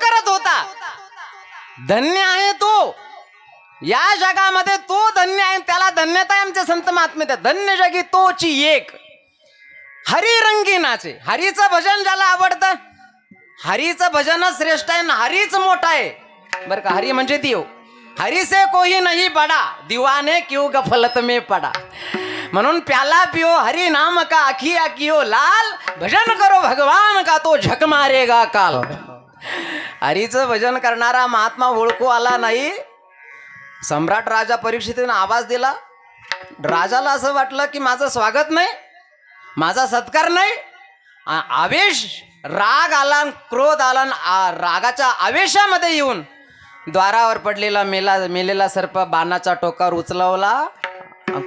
करत होता. धन्य आहे तो, या जगामध्ये तो धन्य आहे, त्याला धन्यता आहे. आमचे संत महात्मे त्या धन्य जगी तोची एक, हरी रंगी नाचे. हरीचं भजन ज्याला आवडतं, हरीचं भजनच श्रेष्ठ आहे ना, हरीच मोठा आहे बरं का. हरी म्हणजे देव. हरी से कोई नहीं बडा, दीवाने क्यों गफलत में पडा. म्हणून प्याला पियो हरी नाम का, अखिया कियो लाल, भजन करो भगवान का, तो झक मारेगा काल. हरीचं भजन करणारा महात्मा ओळखू आला नाही. सम्राट राजा परीक्षितीने आवाज दिला. राजाला असं वाटलं की माझं स्वागत नाही, माझा सत्कार नाही. आवेश, राग आला, क्रोध आला. रागाच्या आवेशामध्ये येऊन द्वारावर पडलेला मेलेला सर्प बाणाच्या टोकावर उचलवला.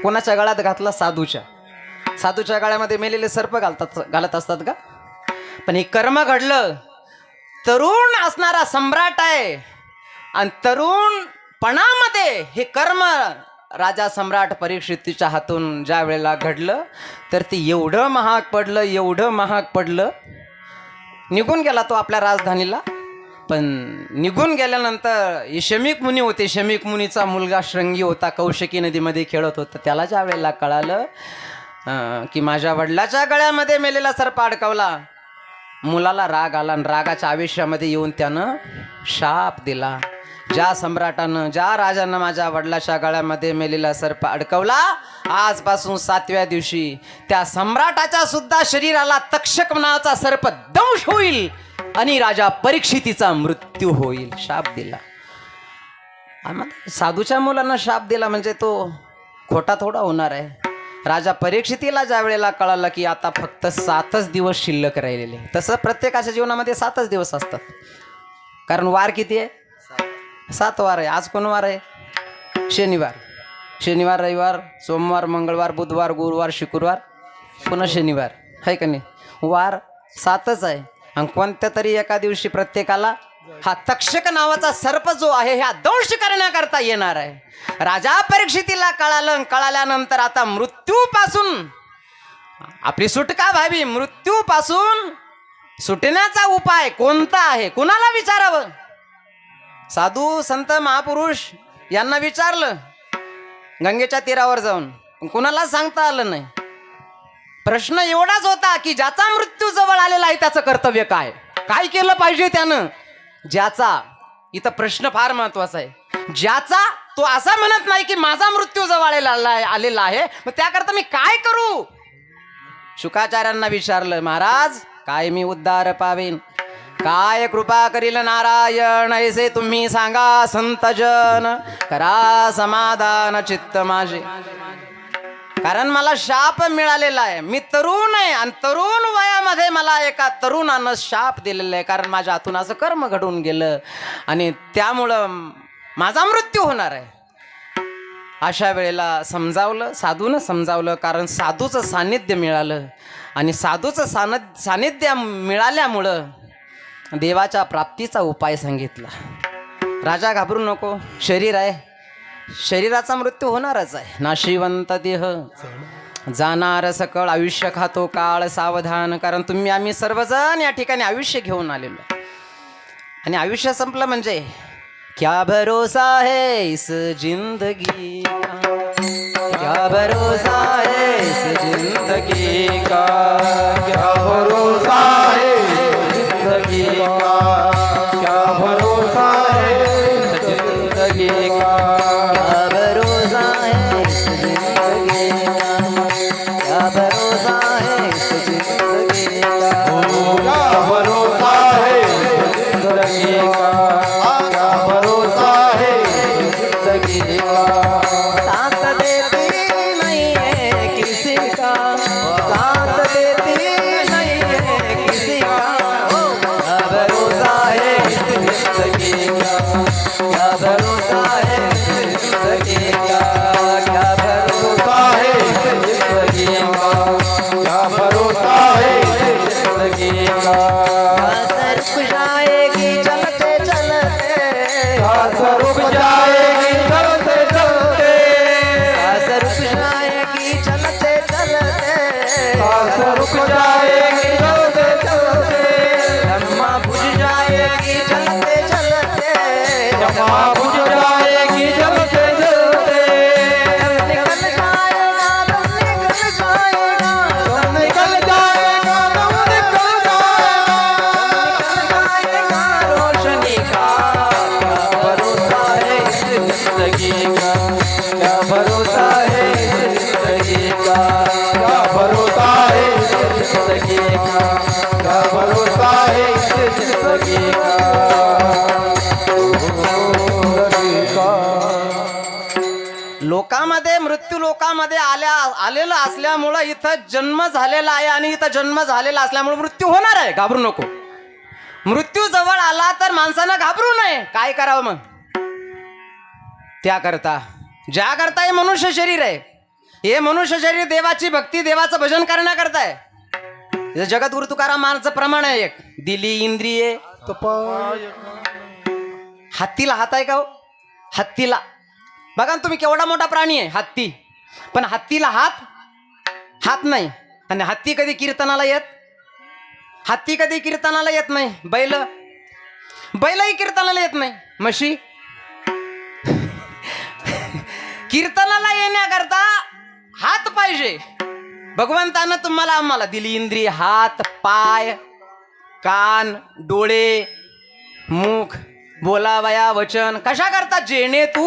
कोणाच्या गळ्यात घातला? साधूच्या गळ्यामध्ये मेलेले सर्प घालत असतात का? पण हे कर्म घडलं. तरुण असणारा सम्राट आहे आणि तरुणपणामध्ये हे कर्म राजा सम्राट परीक्षितीच्या हातून ज्या वेळेला घडलं तर ते एवढं महाग पडलं. निघून गेला तो आपल्या राजधानीला. पण निघून गेल्यानंतर शमीक मुनी होते. शमीक मुनीचा मुलगा श्रंगी होता, कौशिकी नदीमध्ये खेळत होता. त्याला ज्या वेळेला कळालं की माझ्या वडिलाच्या गळ्यामध्ये मेलेला सर्प अडकवला, मुलाला राग आला आणि रागाच्या आवेशामध्ये येऊन त्यानं शाप दिला. ज्या सम्राटानं, ज्या राजानं माझ्या वडिलाच्या गळ्यामध्ये मेलेला सर्प अडकवला, आजपासून 7व्या दिवशी त्या सम्राटाच्या सुद्धा शरीराला तक्षक नावाचा सर्प दंश होईल आणि राजा परीक्षितीचा मृत्यू होईल. शाप दिला. साधूच्या मुलांना शाप दिला म्हणजे तो खोटा थोडा होणार आहे. राजा परीक्षितीला ज्या वेळेला कळालं की आता फक्त 7च दिवस शिल्लक राहिलेले. तसं प्रत्येकाच्या जीवनामध्ये 7च दिवस असतात. कारण वार किती आहे? 7 वार आहे. आज कोण वार आहे? शनिवार, रविवार, सोमवार, मंगळवार, बुधवार, गुरुवार, शुक्रवार, पुन्हा शनिवार, आहे का नाही? वार 7च आहे. आणि कोणत्या तरी एका दिवशी प्रत्येकाला हा तक्षक नावाचा सर्प जो आहे ह्या दंश करण्याकरता येणार आहे. राजा परीक्षितीला कळाल्यानंतर आता मृत्यूपासून आपली सुटका व्हावी, मृत्यूपासून सुटण्याचा उपाय कोणता आहे? कुणाला विचारावं? साधू संत महापुरुष यांना विचारलं गंगेच्या तीरावर जाऊन, कुणाला सांगता आलं नाही. प्रश्न एवढाच होता की ज्याचा मृत्यू जवळ आलेला आहे त्याचं कर्तव्य काय केलं पाहिजे त्यानं. ज्याचा, इथं प्रश्न फार महत्वाचा आहे, ज्याचा, तो असा म्हणत नाही की माझा मृत्यू जवळ आलेला आहे, मग त्याकरता मी काय करू? शुकाचार्यांना विचारलं, महाराज काय मी उद्धार पावेन, काय कृपा करील नारायण, ऐसे तुम्ही सांगा संतजन, करा समाधान चित्त माझे. कारण मला शाप मिळालेला आहे. मी तरुण आहे आणि तरुण वयामध्ये मला एका तरुणानं शाप दिलेला आहे. कारण माझ्या हातून असं कर्म घडून गेलं आणि त्यामुळं माझा मृत्यू होणार आहे. अशा वेळेला समजावलं, साधूनं समजावलं. कारण साधूचं सान्निध्य मिळालं आणि साधूचं सान्निध्य मिळाल्यामुळं देवाच्या प्राप्तीचा उपाय सांगितला. राजा घाबरू नको, शरीर आहे, शरीराचा मृत्यू होणारच आहे. नाशिवंत देह जाणार सकळ, आयुष्य खातो काळ सावधान. कारण तुम्ही आम्ही सर्वजण या ठिकाणी आयुष्य घेऊन आलेलो आणि आयुष्य संपलं म्हणजे क्या भरोसा है इस जिंदगी का, क्या भरोसा है इस जिंदगी का, क्या भरोसा है जिंदगी का, क्या भरोसा है जिंदगी का, क्या भरोसा है इस जिंदगी का, क्या भरोसा है इस जिंदगी का, क्या भरोसा है जिंदगी का, क्या भरोसा है जिंदगी का. साथ देती नहीं है किसी का, साथ देती नहीं है किसी का, क्या भरोसा है जिंदगी का, क्या भरोसा है जिंदगी का, क्या भरोसा है जिंदगी का, क्या भरोसा है जिंदगी का. सर खुशाएगी चलते चलते आत्मा बुझ जाएगी जलते जलते निकल जाएगा दम निकल जाएगा दम निकल जाएगा दम निकल जाएगा रोशनी का क्या भरोसा है इस जिंदगी का क्या भरोसा है इस जिंदगी का क्या भरोसा है इस जिंदगी का क्या भरोसा है इस जिंदगी का लोकांमध्ये मृत्यू लोकांमध्ये आलेलं असल्यामुळं इथं जन्म झालेला आहे आणि इथं जन्म झालेला असल्यामुळे मृत्यू होणार आहे. घाबरू नको. मृत्यू जवळ आला तर माणसानं घाबरू नये. काय करावं मग? त्याकरता ज्या करता हे मनुष्य शरीर आहे, हे मनुष्य शरीर देवाची भक्ती देवाचं भजन करण्याकरता आहे. जगद्गुरु तुकाराम महाराजचं प्रमाण आहे एक, दिली इंद्रिये. हत्तीला हात आहे का हो? हत्तीला बघा ना तुम्ही, केवढा मोठा प्राणी आहे हत्ती, पण हत्तीला हात नाही. आणि हत्ती कधी कीर्तनाला येत नाही. बैलही कीर्तनाला येत नाही. म्हशी कीर्तनाला येण्याकरता हात पाहिजे. भगवंतानं तुम्हाला आम्हाला दिली इंद्रिय, हात, पाय, कान, डोळे, मुख, बोलावया वचन. कशा करता? जेणे तू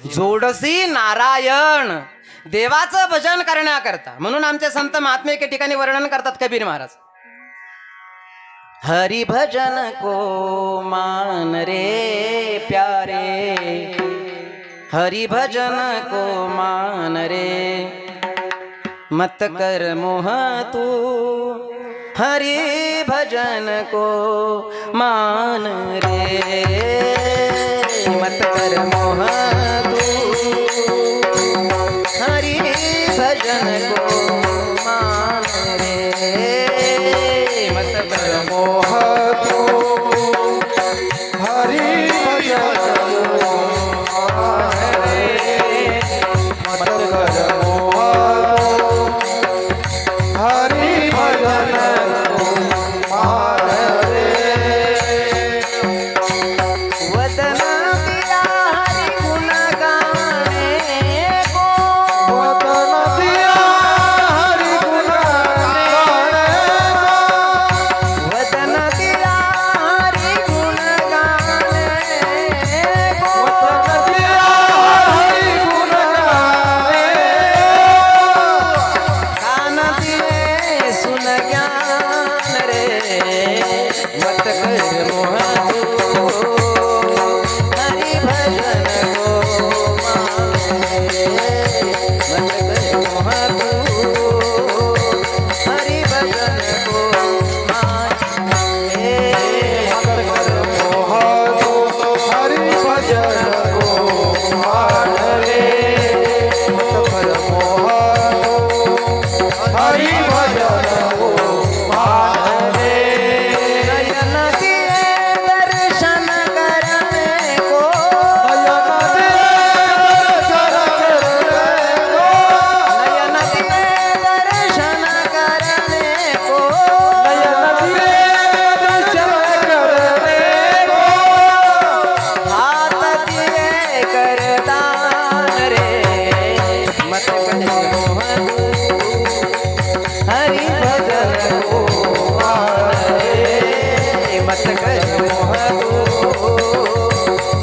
जोडसी नारायण, देवाचं भजन करण्याकरता. म्हणून आमचे संत महात्मे एके ठिकाणी वर्णन करतात कबीर महाराज, हरि भजन को मान रे प्यारे, हरि भजन को मान रे, मत कर मोह तू हरि भजन को मान रे, मत कर मोह हरि भजन को मान रे, मत कर मोह तू हरि भजन को मान रे, मत कर मोह हरि भजन को मान रे. वदन दिया हरि गुण गाने को, वतन दिया हरि गुण गाने को, वदन दिया हरि गुण गाने को, वतन दिया हरि गुण गाने कान दिए सुन ज्ञान रे, मत कर मोह तू हरि भजन को मान रे, मत कर मोह तू हरि भजन को मान रे. मत कर मोह तू हरि भजन को मान रे, मत कर मोह तू हरि भजन को मान रे. नयन दिए दर्शन करने को, नयन दिए दर्शन करने को, नयन दिए दर्शन करने को, नयन दिए दर्शन करने को, हाथ दिए करदान रे, मत कर मोह तू हरि भजन को मान रे, मत कर मोह तू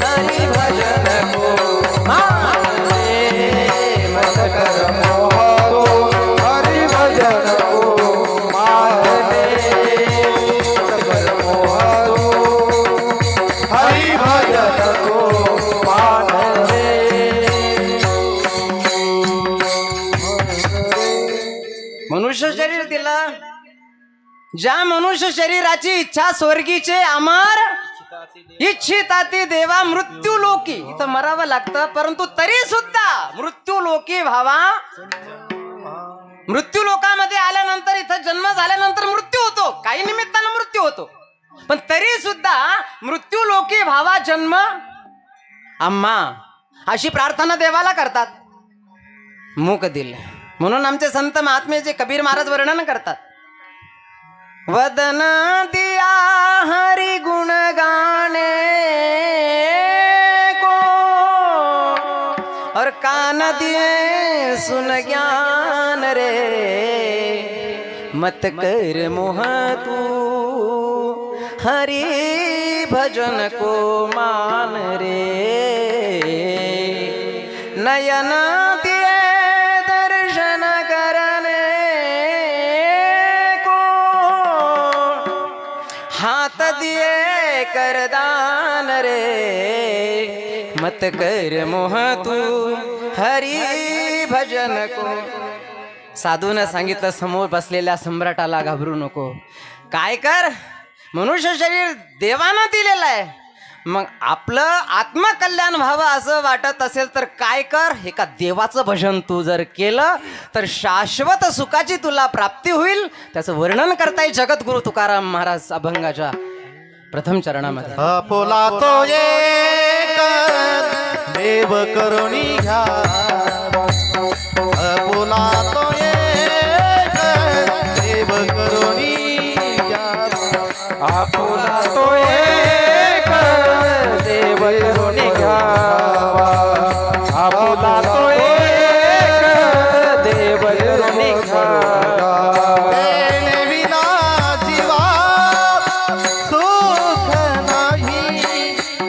हरि भजन को मान रे, मत कर मोह तू हरि भजन को मान रे, मत कर मोह तू हरि भजन को मान रे. मनुष्य शरीर दिलं, ज्या मनुष्य शरीराची इच्छा स्वर्गीचे अमर इच्छिताती देवा मृत्यू लोकी. इथं मरावं लागतं, परंतु तरी सुद्धा मृत्यू लोकी व्हावा. मृत्यू लोकांमध्ये आल्यानंतर, इथं जन्म झाल्यानंतर मृत्यू होतो, काही निमित्तानं मृत्यू होतो, पण तरी सुद्धा मृत्यू लोकी व्हावा जन्म आम्हा, अशी प्रार्थना देवाला करतात. मूक दिल. म्हणून आमचे संत महात्मे जे कबीर महाराज वर्णन करतात, वदन दिया हरि गुण गाने देवान दिए सुन ज्ञान रे, मत कर मोह तू हरि भजन को मान रे। नयन दिए दर्शन करने को, हाथ दिए करदान रे, मत कर मोह तू हरी भजन को। साधूनं सांगितलं समोर बसलेल्या सम्राटाला घाबरू नको, काय कर, मनुष्य शरीर देवानं दिलेलं आहे, मग आपलं आत्मकल्याण व्हावं असं वाटत असेल तर काय कर, एका देवाचं भजन तू जर केलं तर शाश्वत सुखाची तुला प्राप्ती होईल. त्याचं वर्णन करताय जगद्गुरु तुकाराम महाराज अभंगाच्या प्रथम चरणामध्ये. आपुला तो एक देव करुणी घ्या, आपुला तो एक देव करुणी घ्या, आपुला तो एक देव करुणी घ्यावा, आपुला तो एक देव करुणी घ्यावा. तेने विना जीवा सुख नाही,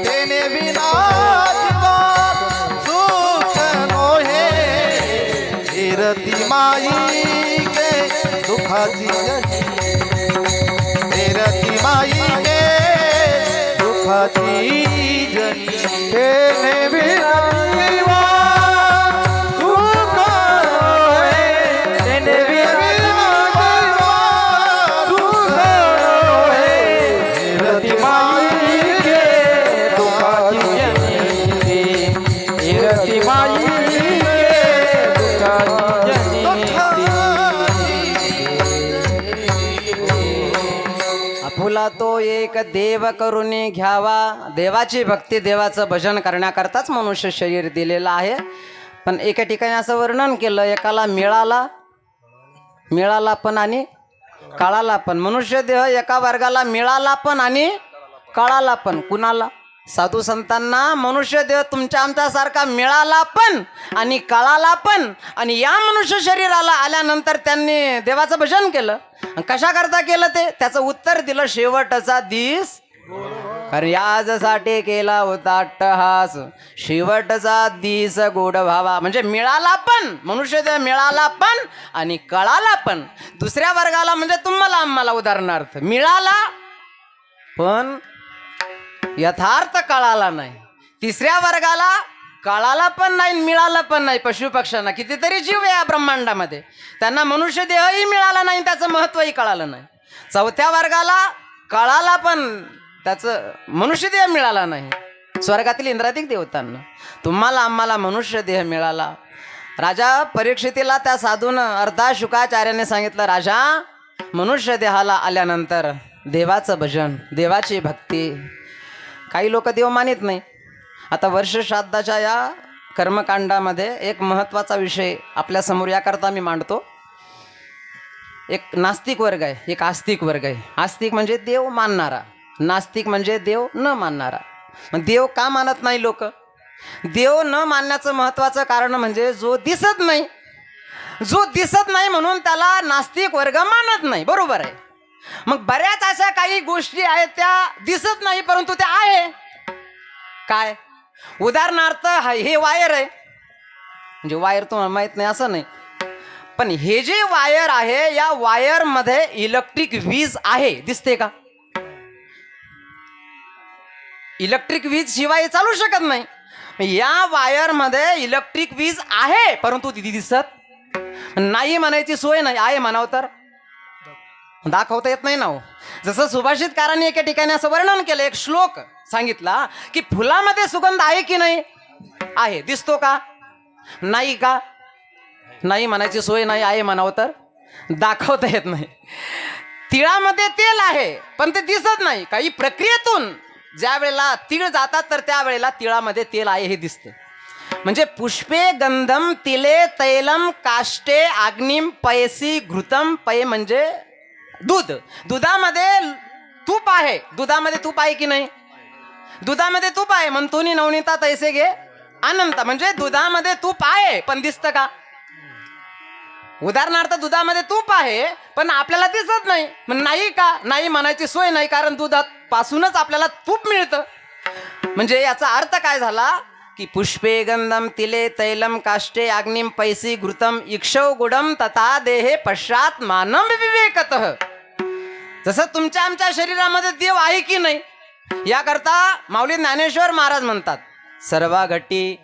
तेने विना जीवा सुख नोहे. फिरती माई के दुखाची जनी, फिरती माई के दुखाची जनी. तेने विना जीवा सुख नोहे, तेने विना जीवा सुख नोहे. फिरती माई के दुखाची जनी, फिरती माई के दुखाची आपुला तो एक देव करुणी घ्यावा. देवाची भक्ती, देवाचं भजन करण्याकरताच मनुष्य शरीर दिलेलं आहे. पण एका ठिकाणी असं वर्णन केलं, एकाला मिळाला पण आणि कळाला पण. मनुष्य देह एका वर्गाला मिळाला पण आणि कळाला पण. कुणाला? साधू संतांना मनुष्य देह तुमच्या आमच्यासारखा मिळाला पण आणि कळाला पण. आणि या मनुष्य शरीराला आल्यानंतर त्यांनी देवाचं भजन केलं. कशा करता केलं ते? त्याचं उत्तर दिलं शेवटचा दिस, कारण याजसाठी केला होता अट्टहास, शेवटचा दिस गोड व्हावा. म्हणजे मिळाला पण, मनुष्य देह मिळाला पण आणि कळाला पण. दुसऱ्या वर्गाला म्हणजे तुम्हाला आम्हाला उदाहरणार्थ मिळाला पण यथार्थ कळाला नाही. तिसऱ्या वर्गाला कळाला पण नाही, मिळालं पण नाही. पशुपक्ष्यांना कितीतरी जीव या ब्रह्मांडामध्ये, त्यांना मनुष्य देहही मिळाला नाही, त्याचं महत्त्वही कळालं नाही. चौथ्या वर्गाला कळाला पण त्याचं मनुष्य देह मिळाला नाही. स्वर्गातील इंद्रादिक देवतांना, तुम्हाला आम्हाला मनुष्य देह मिळाला. राजा परीक्षितीला त्या साधूनं अर्धा शुकाचार्याने सांगितलं, राजा मनुष्य देहाला आल्यानंतर देवाचं भजन, देवाची भक्ती. काही लोक देव मानित नाही. आता वर्ष श्राद्धाच्या या कर्मकांडामध्ये एक महत्त्वाचा विषय आपल्यासमोर याकरता मी मांडतो. एक नास्तिक वर्ग आहे, एक आस्तिक वर्ग आहे. आस्तिक म्हणजे देव मानणारा, नास्तिक म्हणजे देव न मानणारा. मग देव का मानत नाही लोक? देव न मानण्याचं महत्त्वाचं कारण म्हणजे जो दिसत नाही. जो दिसत नाही म्हणून त्याला नास्तिक वर्ग मानत नाही. बरोबर आहे. मग बऱ्याच अशा काही गोष्टी आहेत त्या दिसत नाही परंतु त्या आहे. काय? उदाहरणार्थ हे वायर आहे, म्हणजे वायर तुम्हाला माहित नाही असं नाही, पण हे जे वायर आहे या वायर मध्ये इलेक्ट्रिक वीज आहे. दिसते का? इलेक्ट्रिक वीज शिवाय चालू शकत नाही. या वायर मध्ये इलेक्ट्रिक वीज आहे परंतु ती दिसत नाही म्हणायची सोय नाही. आहे म्हणावं तर दाखवता येत नाही ना हो. जसं सुभाषितकारांनी एका ठिकाणी असं वर्णन केलं, एक श्लोक सांगितला की फुलामध्ये सुगंध आहे की नाही? आहे. दिसतो का? नाही का? नाही म्हणायची सोय नाही. आहे म्हणावं तर दाखवता येत नाही. तिळामध्ये तेल आहे पण ते दिसत नाही. काही प्रक्रियेतून ज्या वेळेला तीळ जातात तर त्यावेळेला तिळामध्ये तेल आहे हे दिसते. म्हणजे पुष्पे गंधम तिले तैलम काष्टे अग्निम पयसी घृतम. पय म्हणजे दूध. दुधामध्ये तूप आहे. दुधामध्ये तूप आहे की नाही? दुधामध्ये तूप आहे. म्हणतोनी नवनीता तैसे घे अनंत म्हणजे दुधामध्ये तूप आहे पण दिसतं का? उदाहरणार्थ दुधामध्ये तूप आहे पण आपल्याला दिसत नाही. नाही का? नाही म्हणायची सोय नाही, कारण दुधात पासूनच आपल्याला तूप मिळतं. म्हणजे याचा अर्थ काय झाला की पुष्पे गंधम तिले तैलम काष्टे अग्निम पैसी घृतम इक्षौ गुडम तथा देहे पश्चात मानम विवेकतः. जसं तुमच्या आमच्या शरीरामध्ये देव आहे की नाही याकरता माऊली ज्ञानेश्वर महाराज म्हणतात सर्वाघटी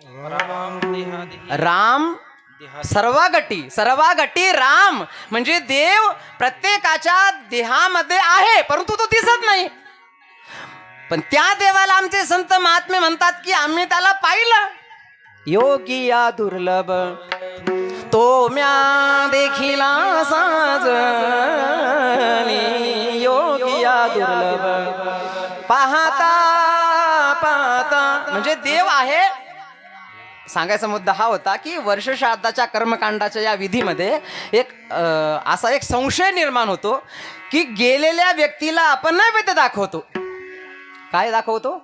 राम, सर्वाघटी राम. म्हणजे देव प्रत्येकाच्या देहामध्ये आहे परंतु तो दिसत नाही. पण त्या देवाला आमचे संत महात्मे म्हणतात की आम्ही त्याला पाहिलं. योगी या दुर्लभ तो म्या देखिला साजनी, योगी या दुर्लभ पाहता पाहता. म्हणजे देव आहे. सांगायचा मुद्दा हा होता की वर्ष श्राद्धाच्या कर्मकांडाच्या या विधीमध्ये एक असा एक संशय निर्माण होतो की गेलेल्या व्यक्तीला आपण नैवेद्य दाखवतो. काय दाखवतो?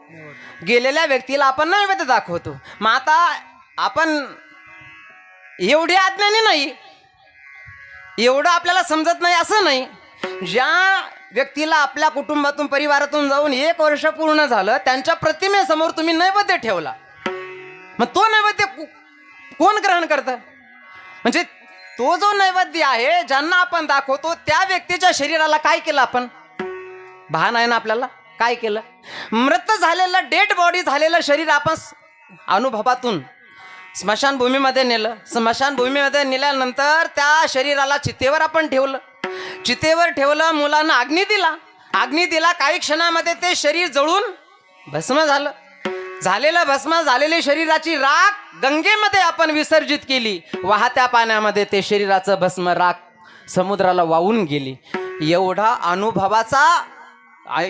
गेलेल्या व्यक्तीला आपण नैवेद्य दाखवतो. मग आता आपण एवढी अज्ञानी नाही, एवढं आपल्याला समजत नाही असं नाही. ज्या व्यक्तीला आपल्या कुटुंबातून परिवारातून जाऊन 1 वर्ष पूर्ण झालं त्यांच्या प्रतिमेसमोर तुम्ही नैवेद्य ठेवला, मग तो नैवेद्य कोण ग्रहण करतं? म्हणजे तो जो नैवेद्य आहे ज्यांना आपण दाखवतो त्या व्यक्तीच्या शरीराला काय केलं आपण? भान आहे ना आपल्याला? काय केलं? मृत झालेलं डेड बॉडी झालेलं शरीर आपण अनुभवातून स्मशानभूमीमध्ये नेलं. स्मशानभूमीमध्ये नेल्यानंतर त्या शरीराला चितेवर आपण ठेवलं. चितेवर ठेवलं, मुलांना अग्नी दिला. अग्नी दिला, काही क्षणामध्ये ते शरीर जळून भस्म झालं. झालेलं भस्म झालेली शरीराची राख गंगेमध्ये आपण विसर्जित केली. वाहत्या पाण्यामध्ये ते शरीराचं भस्म राख समुद्राला वाहून गेली. एवढा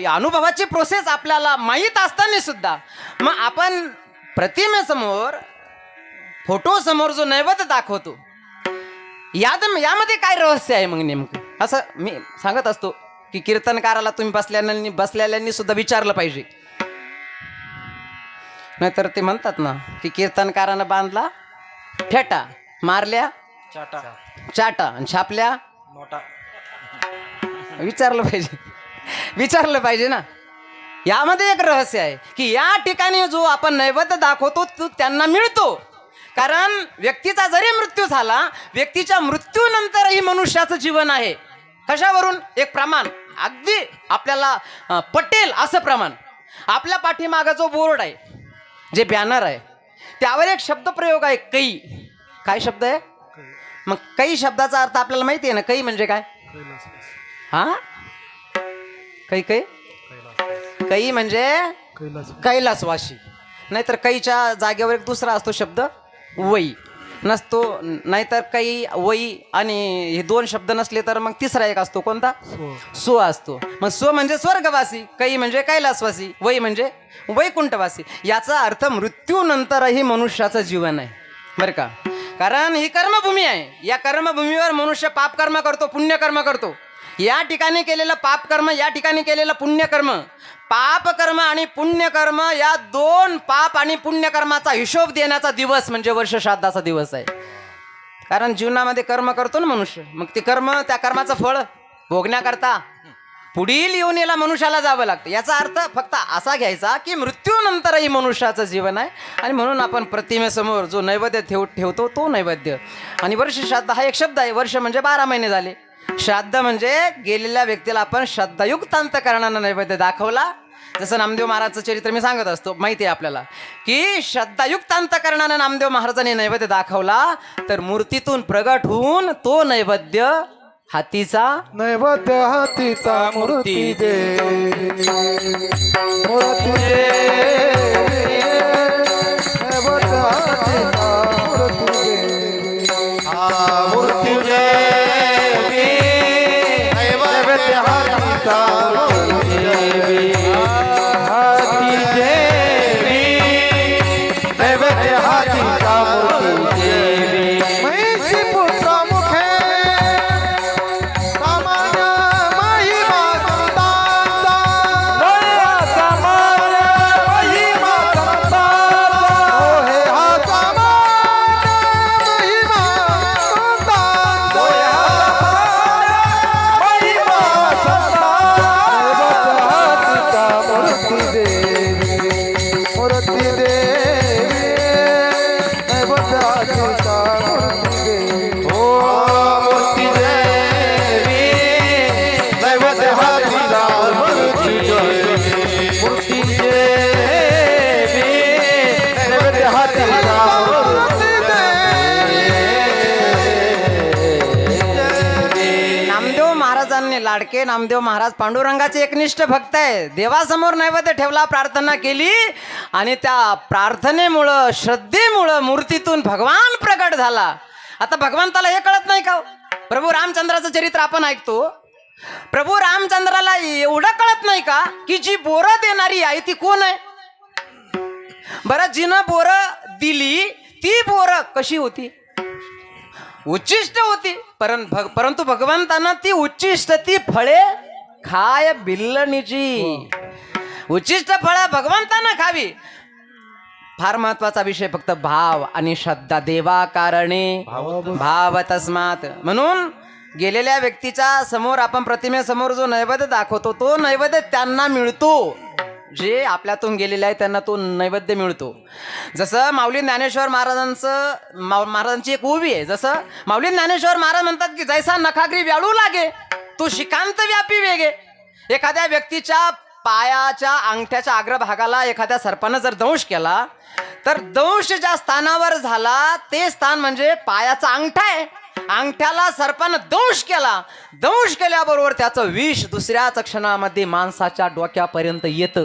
अनुभवाची प्रोसेस आपल्याला माहीत असताना सुद्धा मग आपण प्रतिमेसमोर फोटोसमोर जो नैवेद्य दाखवतो यामध्ये काय रहस्य आहे? मग नेमकं असं मी सांगत असतो की कीर्तनकाराला तुम्ही बसलेल्यांनी सुद्धा विचारलं पाहिजे. नाहीतर ते म्हणतात ना की कीर्तनकारानं बांधला फेटा, मारल्या चाटा आणि छापल्या नोटा. विचारलं पाहिजे ना. यामध्ये एक रहस्य आहे की या ठिकाणी जो आपण नैवेद्य दाखवतो तो त्यांना मिळतो. कारण व्यक्तीचा जरी मृत्यू झाला, व्यक्तीच्या मृत्यूनंतरही मनुष्याचं जीवन आहे. कशावरून? एक प्रमाण अगदी आपल्याला पटेल असं प्रमाण. आपल्या पाठीमागं जो बोर्ड आहे, जे बॅनर आहे, त्यावर एक शब्दप्रयोग आहे कै. काय शब्द आहे? मग कै शब्दाचा अर्थ आपल्याला माहिती आहे ना. कै म्हणजे काय? हा, कै म्हणजे कैलासवासी. नाहीतर कैच्या जागेवर एक दुसरा असतो शब्द वई नसतो. नाहीतर कै, वई आणि हे 2 शब्द नसले तर मग तिसरा एक असतो. कोणता? सो असतो. मग सो म्हणजे स्वर्गवासी, कै म्हणजे कैलासवासी, वई म्हणजे वैकुंठवासी. याचा अर्थ मृत्यूनंतरही मनुष्याचं जीवन आहे बरं का. कारण ही कर्मभूमी आहे. या कर्मभूमीवर मनुष्य पापकर्म करतो, पुण्यकर्म करतो. या ठिकाणी केलेलं पापकर्म, या ठिकाणी केलेलं पुण्यकर्म, पापकर्म आणि पुण्यकर्म या 2 पाप आणि पुण्यकर्माचा हिशोब देण्याचा दिवस म्हणजे वर्ष श्राद्धाचा दिवस आहे. कारण जीवनामध्ये कर्म करतो ना मनुष्य, मग ते कर्म, त्या कर्माचं फळ भोगण्याकरता पुढील योनीला मनुष्याला जावं लागतं. याचा अर्थ फक्त असा घ्यायचा की मृत्यूनंतरही मनुष्याचं जीवन आहे. आणि म्हणून आपण प्रतिमेसमोर जो नैवेद्य ठेवतो तो नैवेद्य. आणि वर्ष श्राद्ध हा एक शब्द आहे. वर्ष म्हणजे 12 महिने झाले. श्राद्ध म्हणजे गेलेल्या व्यक्तीला आपण श्रद्धायुक्त अंतकरणानं नैवेद्य दाखवला. जसं नामदेव महाराजचं चरित्र मी सांगत असतो, माहिती आहे आपल्याला की श्रद्धायुक्त अंतकरणानं नामदेव महाराजांनी नैवेद्य दाखवला तर मूर्तीतून प्रगट होऊन तो नैवेद्य हातीचा नैवेद्य हातीचा मूर्ती दे, मूर्ती दे, नैवेद्य हातीचा मूर्ती दे, मूर्ती दे, नैवेद्य हातीचा मूर्ती दे, हाती देवी, नैवेद्य हातीचा मूर्ती देवी. महिषी पुत्र मुखे महिमा संतांचा, लाडके नामदेव महाराज पांडुरंगाचे एकनिष्ठ भक्त आहे. देवासमोर नैवेद्य ठेवला, प्रार्थना केली आणि त्या प्रार्थनेमुळं श्रद्धेमुळं मूर्तीतून भगवान प्रगट झाला. आता भगवंताला हे कळत नाही का? प्रभू रामचंद्राचं चरित्र आपण ऐकतो. प्रभू रामचंद्राला एवढं कळत नाही का की जी बोरं देणारी आहे ती कोण आहे? बरं, जिनं बोरं दिली ती बोरं कशी होती? उच्चिष्ट होती. परंतु भगवंतानं ती उच्चिष्ट, ती फळे खाय बिल्लणीची. उच्चिष्ट फळं भगवंतानं खावी. फार महत्वाचा विषय फक्त भाव आणि श्रद्धा. देवा कारणे भाव तस्मात. म्हणून गेलेल्या व्यक्तीच्या समोर आपण प्रतिमेसमोर जो नैवेद्य दाखवतो तो नैवेद्य त्यांना मिळतो. जे आपल्यातून गेलेले आहे त्यांना तो नैवेद्य मिळतो. जसं माऊली ज्ञानेश्वर महाराजांची एक उभी आहे. जसं माऊली ज्ञानेश्वर महाराज म्हणतात की जैसा नखाग्री व्याळू लागे तो शिकांत व्यापी वेगे. एखाद्या व्यक्तीच्या पायाच्या अंगठ्याच्या अग्रभागाला एखाद्या सर्पानं जर दंश केला तर दंश ज्या स्थानावर झाला ते स्थान म्हणजे पायाचा अंगठा आहे. अंगठ्याला सर्पानं दंश केला. दंश केल्याबरोबर त्याचं विष दुसऱ्याच क्षणामध्ये माणसाच्या डोक्यापर्यंत येतं.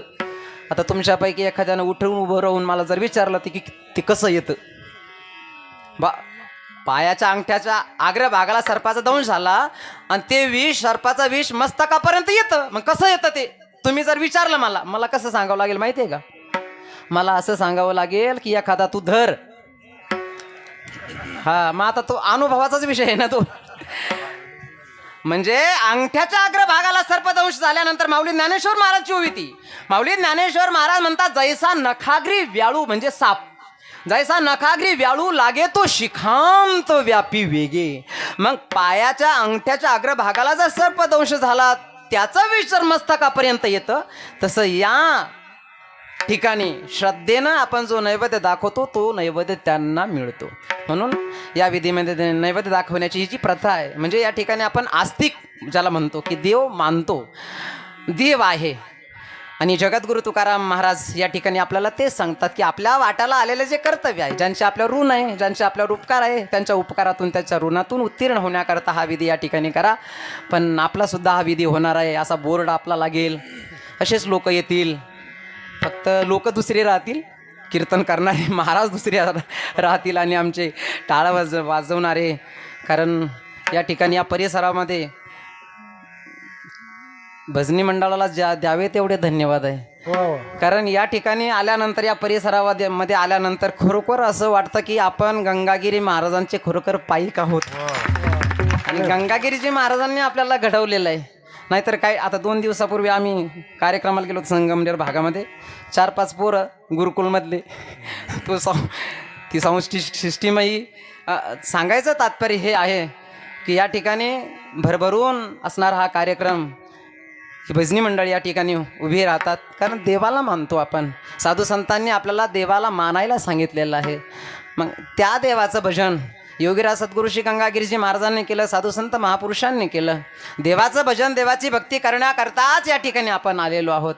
आता तुमच्यापैकी एखाद्यानं उठून उभं राहून मला जर विचारलं की ते कसं येतं? पायाच्या अंगठ्याच्या अग्रभागाला सर्पाचा दंश झाला आणि ते विष, सर्पाचा विष मस्तकापर्यंत येतं. मग कसं येतं ते तुम्ही जर विचारलं मला कसं सांगावं लागेल माहिती आहे का? मला असं सांगावं लागेल की एखादा तू धर. हा, मग आता तो अनुभवाचाच विषय आहे ना तो. म्हणजे अंगठ्याच्या अग्रभागाला सर्पदंश झाल्यानंतर माऊली ज्ञानेश्वर महाराजची उभी ती. माऊली ज्ञानेश्वर महाराज म्हणतात जैसा नखाग्री व्याळू म्हणजे साप, जैसा नखाग्री व्याळू लागे तो शिखांत व्यापी वेगे. मग पायाच्या अंगठ्याच्या अग्रभागाला जर सर्पदंश झाला त्याचं विष जर मस्तकापर्यंत येतं, तसं या ठिकाणी श्रद्धेनं आपण जो नैवेद्य दाखवतो तो नैवेद्य त्यांना मिळतो. म्हणून या विधीमध्ये नैवेद्य दाखवण्याची ही जी प्रथा आहे. म्हणजे या ठिकाणी आपण आस्तिक ज्याला म्हणतो की देव मानतो, देव आहे. आणि जगद्गुरु तुकाराम महाराज या ठिकाणी आपल्याला तेच सांगतात की आपल्या वाटाला आलेले जे कर्तव्य आहे, ज्यांचे आपल्यावर ऋण आहे, ज्यांचे आपल्यावर उपकार आहे, त्यांच्या उपकारातून त्याच्या ऋणातून उत्तीर्ण होण्याकरता हा विधी या ठिकाणी करा. पण आपलासुद्धा हा विधी होणार आहे असा बोर्ड आपला लागेल. असेच लोक येतील, फक्त लोक दुसरे राहतील, कीर्तन करणारे महाराज दुसरे राहतील आणि आमचे टाळ वाजवणारे. कारण या ठिकाणी या परिसरामध्ये भजनी मंडळाला द्यावे तेवढे धन्यवाद आहे. कारण या ठिकाणी आल्यानंतर, या परिसरामध्ये आल्यानंतर खरोखर असं वाटतं की आपण गंगागिरी महाराजांचे खरोखर पाईक आहोत. आणि गंगागिरीजी महाराजांनी आपल्याला घडवलेलं आहे. नाहीतर काय, आता 2 दिवसापूर्वी आम्ही कार्यक्रमाला गेलो संगमनेर भागामध्ये. 4-5 पोरं गुरुकुलमधले, तो ती सिस्टीमही सांगायचं तात्पर्य हे आहे की या ठिकाणी भरभरून असणारा हा कार्यक्रम, ही भजनी मंडळी या ठिकाणी उभी राहतात. कारण देवाला मानतो आपण. साधू संतांनी आपल्याला देवाला मानायला सांगितलेलं आहे. मग त्या देवाचं भजन योगीराज सद्गुरू श्री गंगागिरीजी महाराजांनी केलं, साधू संत महापुरुषांनी केलं. देवाचं भजन, देवाची भक्ती करण्याकरताच या ठिकाणी आपण आलेलो आहोत.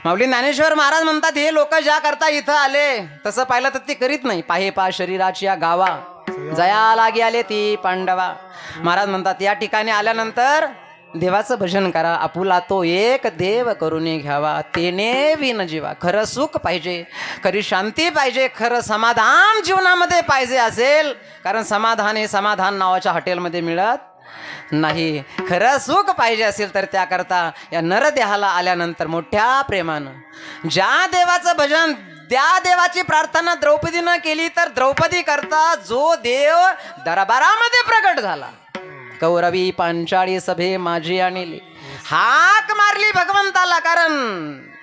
माऊली ज्ञानेश्वर महाराज म्हणतात हे लोक ज्या करता इथं आले तसं पाहिलं तर ते करीत नाही. पाहे पा शरीराची या गावा जया लागी आले ती पांडवा. महाराज म्हणतात या ठिकाणी आल्यानंतर देवाचं भजन करा. आपुला तो एक देव करून घ्यावा, तेने विन जीवा. खरं सुख पाहिजे, खरी शांती पाहिजे, खरं समाधान जीवनामध्ये पाहिजे असेल, कारण समाधान हे समाधान नावाच्या हॉटेलमध्ये मिळत नाही. खरं सुख पाहिजे असेल तर त्याकरता या नरदेहाला आल्यानंतर मोठ्या प्रेमानं ज्या देवाचं भजन, त्या देवाची प्रार्थना द्रौपदीनं केली तर द्रौपदी करता जो देव दरबारामध्ये प्रगट झाला. कौरवी पांचाळी सभे माझी आणली, हाक मारली भगवंताला. कारण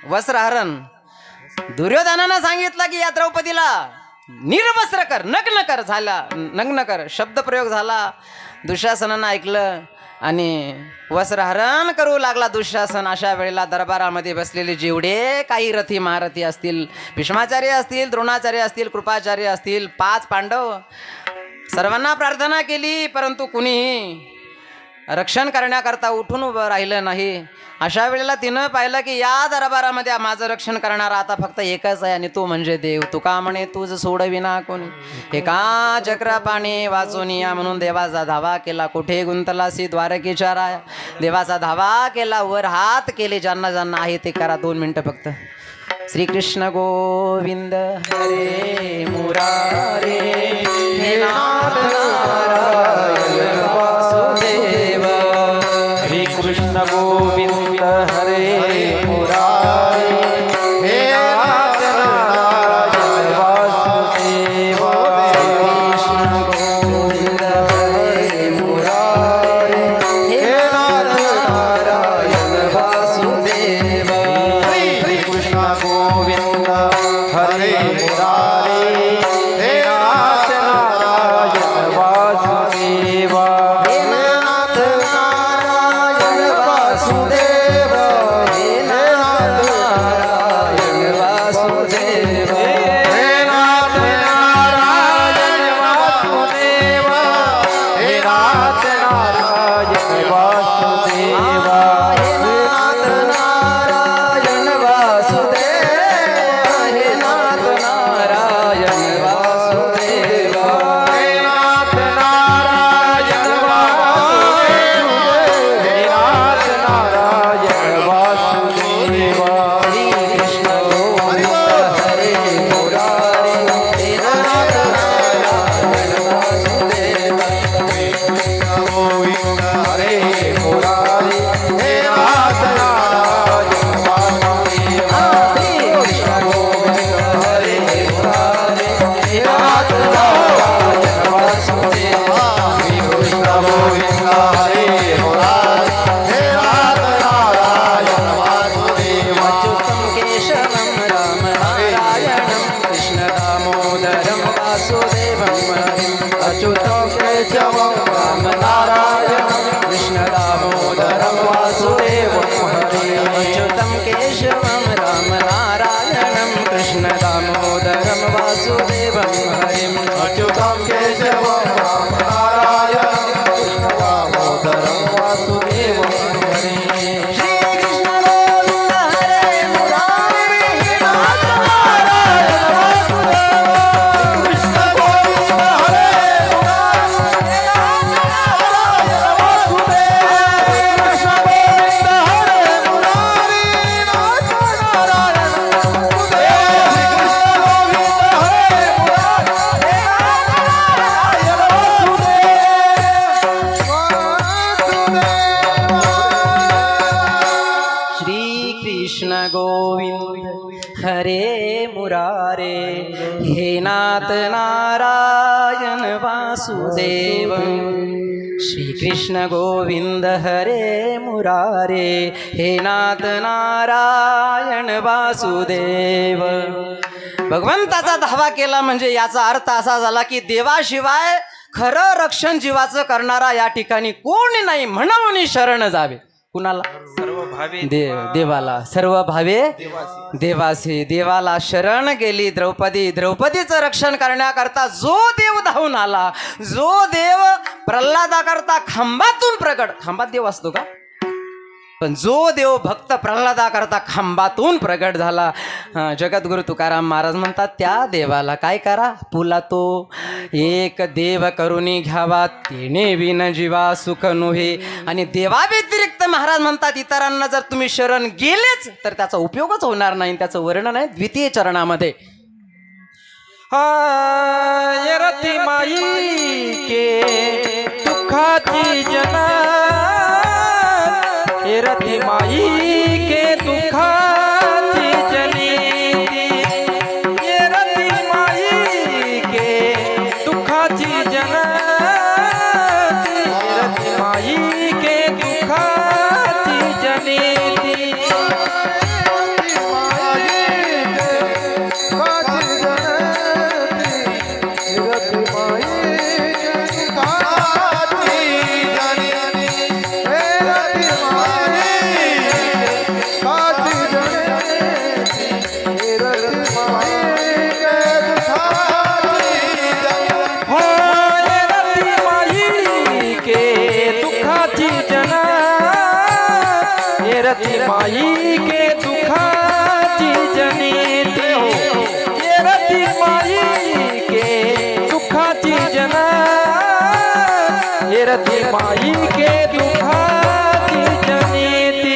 वस्त्रहरण दुर्योधनानं सांगितलं की या द्रौपदीला निर्वस्त्र कर, नग्न कर. झाला नग्न कर, शब्दप्रयोग झाला. दुःशासनानं ऐकलं आणि वस्त्रहरण करू लागला दुःशासन. अशा वेळेला दरबारामध्ये बसलेले जेवढे काही रथी महारथी असतील, भीष्माचार्य असतील, द्रोणाचार्य असतील, कृपाचार्य असतील, 5 पांडव, सर्वांना प्रार्थना केली. परंतु कुणीही रक्षण करण्याकरता उठून उभं राहिलं नाही. अशा वेळेला तिनं पाहिलं की या दरबारामध्ये माझं रक्षण करणारा आता फक्त एकच आहे आणि तो म्हणजे देव. तुका म्हणे तुझ सोडविना कोणी, एका चक्र पाणी वाचून या म्हणून देवाचा धावा केला. कुठे गुंतलासी द्वारकेच्या राया, देवाचा धावा केला. वर हात केले, ज्यांना ज्यांना आहे ते करा. 2 मिनिटं फक्त. श्रीकृष्ण गोविंद हरे मुरारे, हे नाथ नारायण वासुदेव. श्री कृष्ण गोविंद हरे मुरारे, हे नाथ नारायण वासुदेव. कृष्ण गोविंद हरे मुरारे, हे नाथ नारायण वासुदेव. श्री कृष्ण गोविंद हरे मुरारे, हे नाथ नारायण वासुदेव. हे नाथ नारायण वासुदेव, हे नाथ नारायण वासुदेव. हे नाथ नारायण वासुदेव, हे नाथ नारायण वासुदेव. हे नाथ नारायण वासुदेव, हे नाथ नारायण वासुदेव. हे नाथ नारायण वासुदेव, हे नाथ नारायण वासुदेव. श्री कृष्ण गोविंद हरे मुरारे, हे नाथ नारायण वासुदेव. गोविंद हरे मुरारे, हे नाथ नारायण वासुदेव. श्री कृष्ण गोविंद हरे मुरारे, हे नाथ नारायण वासुदेव. श्री कृष्ण गोविंद हरे मुरारे, हे नाथ नारायण वासुदेव. अच्युतं केशवं राम नारायणं कृष्ण दामोदरं वासुदेवं हरिं. अच्युतं केशवं राम नारायणं कृष्ण दामोदरं वासुदेवं हरिं. अच्युतं केशवं राम नारायणं कृष्ण दामोदरं वासुदेवं हरिं. अच्युतं केशवं राम नारायणं कृष्ण दामोदरं वासुदेवं हरिं. श्री कृष्ण गोविंद हरे मुरारे, हे नाथ नारायण वासुदेव. कृष्ण गोविंद हरे मुरारे, हे नाथ नारायण वासुदेव. कृष्ण गोविंद हरे मुरारे, हे नाथ नारायण वासुदेव. कृष्ण गोविंद हरे मुरारे, हे नाथ नारायण वासुदेव. श्री कृष्ण गोविंद हरे मुरारे, हे नाथ नारायण वासुदेव. श्री कृष्ण गोविंद हरे मुरारे, हे नाथ नारायण वासुदेव. भगवंताचा धावा केला म्हणजे याचा अर्थ असा झाला की देवाशिवाय खरं रक्षण जीवाचं करणारा या ठिकाणी कोणी नाही, म्हणून शरण जावे. कुणाला? सर्व भावे देवाला. सर्व भावे देवासी. देवाला शरण गेली द्रौपदी. द्रौपदीचं रक्षण करण्याकरता जो देव धावून आला, जो देव प्रल्हादाकरता खांबातून प्रगट, खांबात देव असतो का? पण जो देव भक्त प्रल्हादाकरता खांबातून प्रगट झाला, जगद्गुरु तुकाराम महाराज म्हणतात त्या देवाला काय करा? पुला तो एक देव करुणी घ्यावा, तेने विन जीवा सुख नोहे. आणि देवा व्यतिरिक्त महाराज म्हणतात इतरांना जर तुम्ही शरण गेलेच तर त्याचा उपयोगच होणार नाही. त्याचं वर्णन आहे द्वितीय चरणामध्ये. हाय रती माई के दुखाची जना, हे रती माई के दुखाची जनी. हे रती माई के दुखाची जना, हे रती माई के दुखाची जनी. रती माई के दुखाची जनिती ये रती माई के दुखाची जना ये रती माई के दुखाची जनिती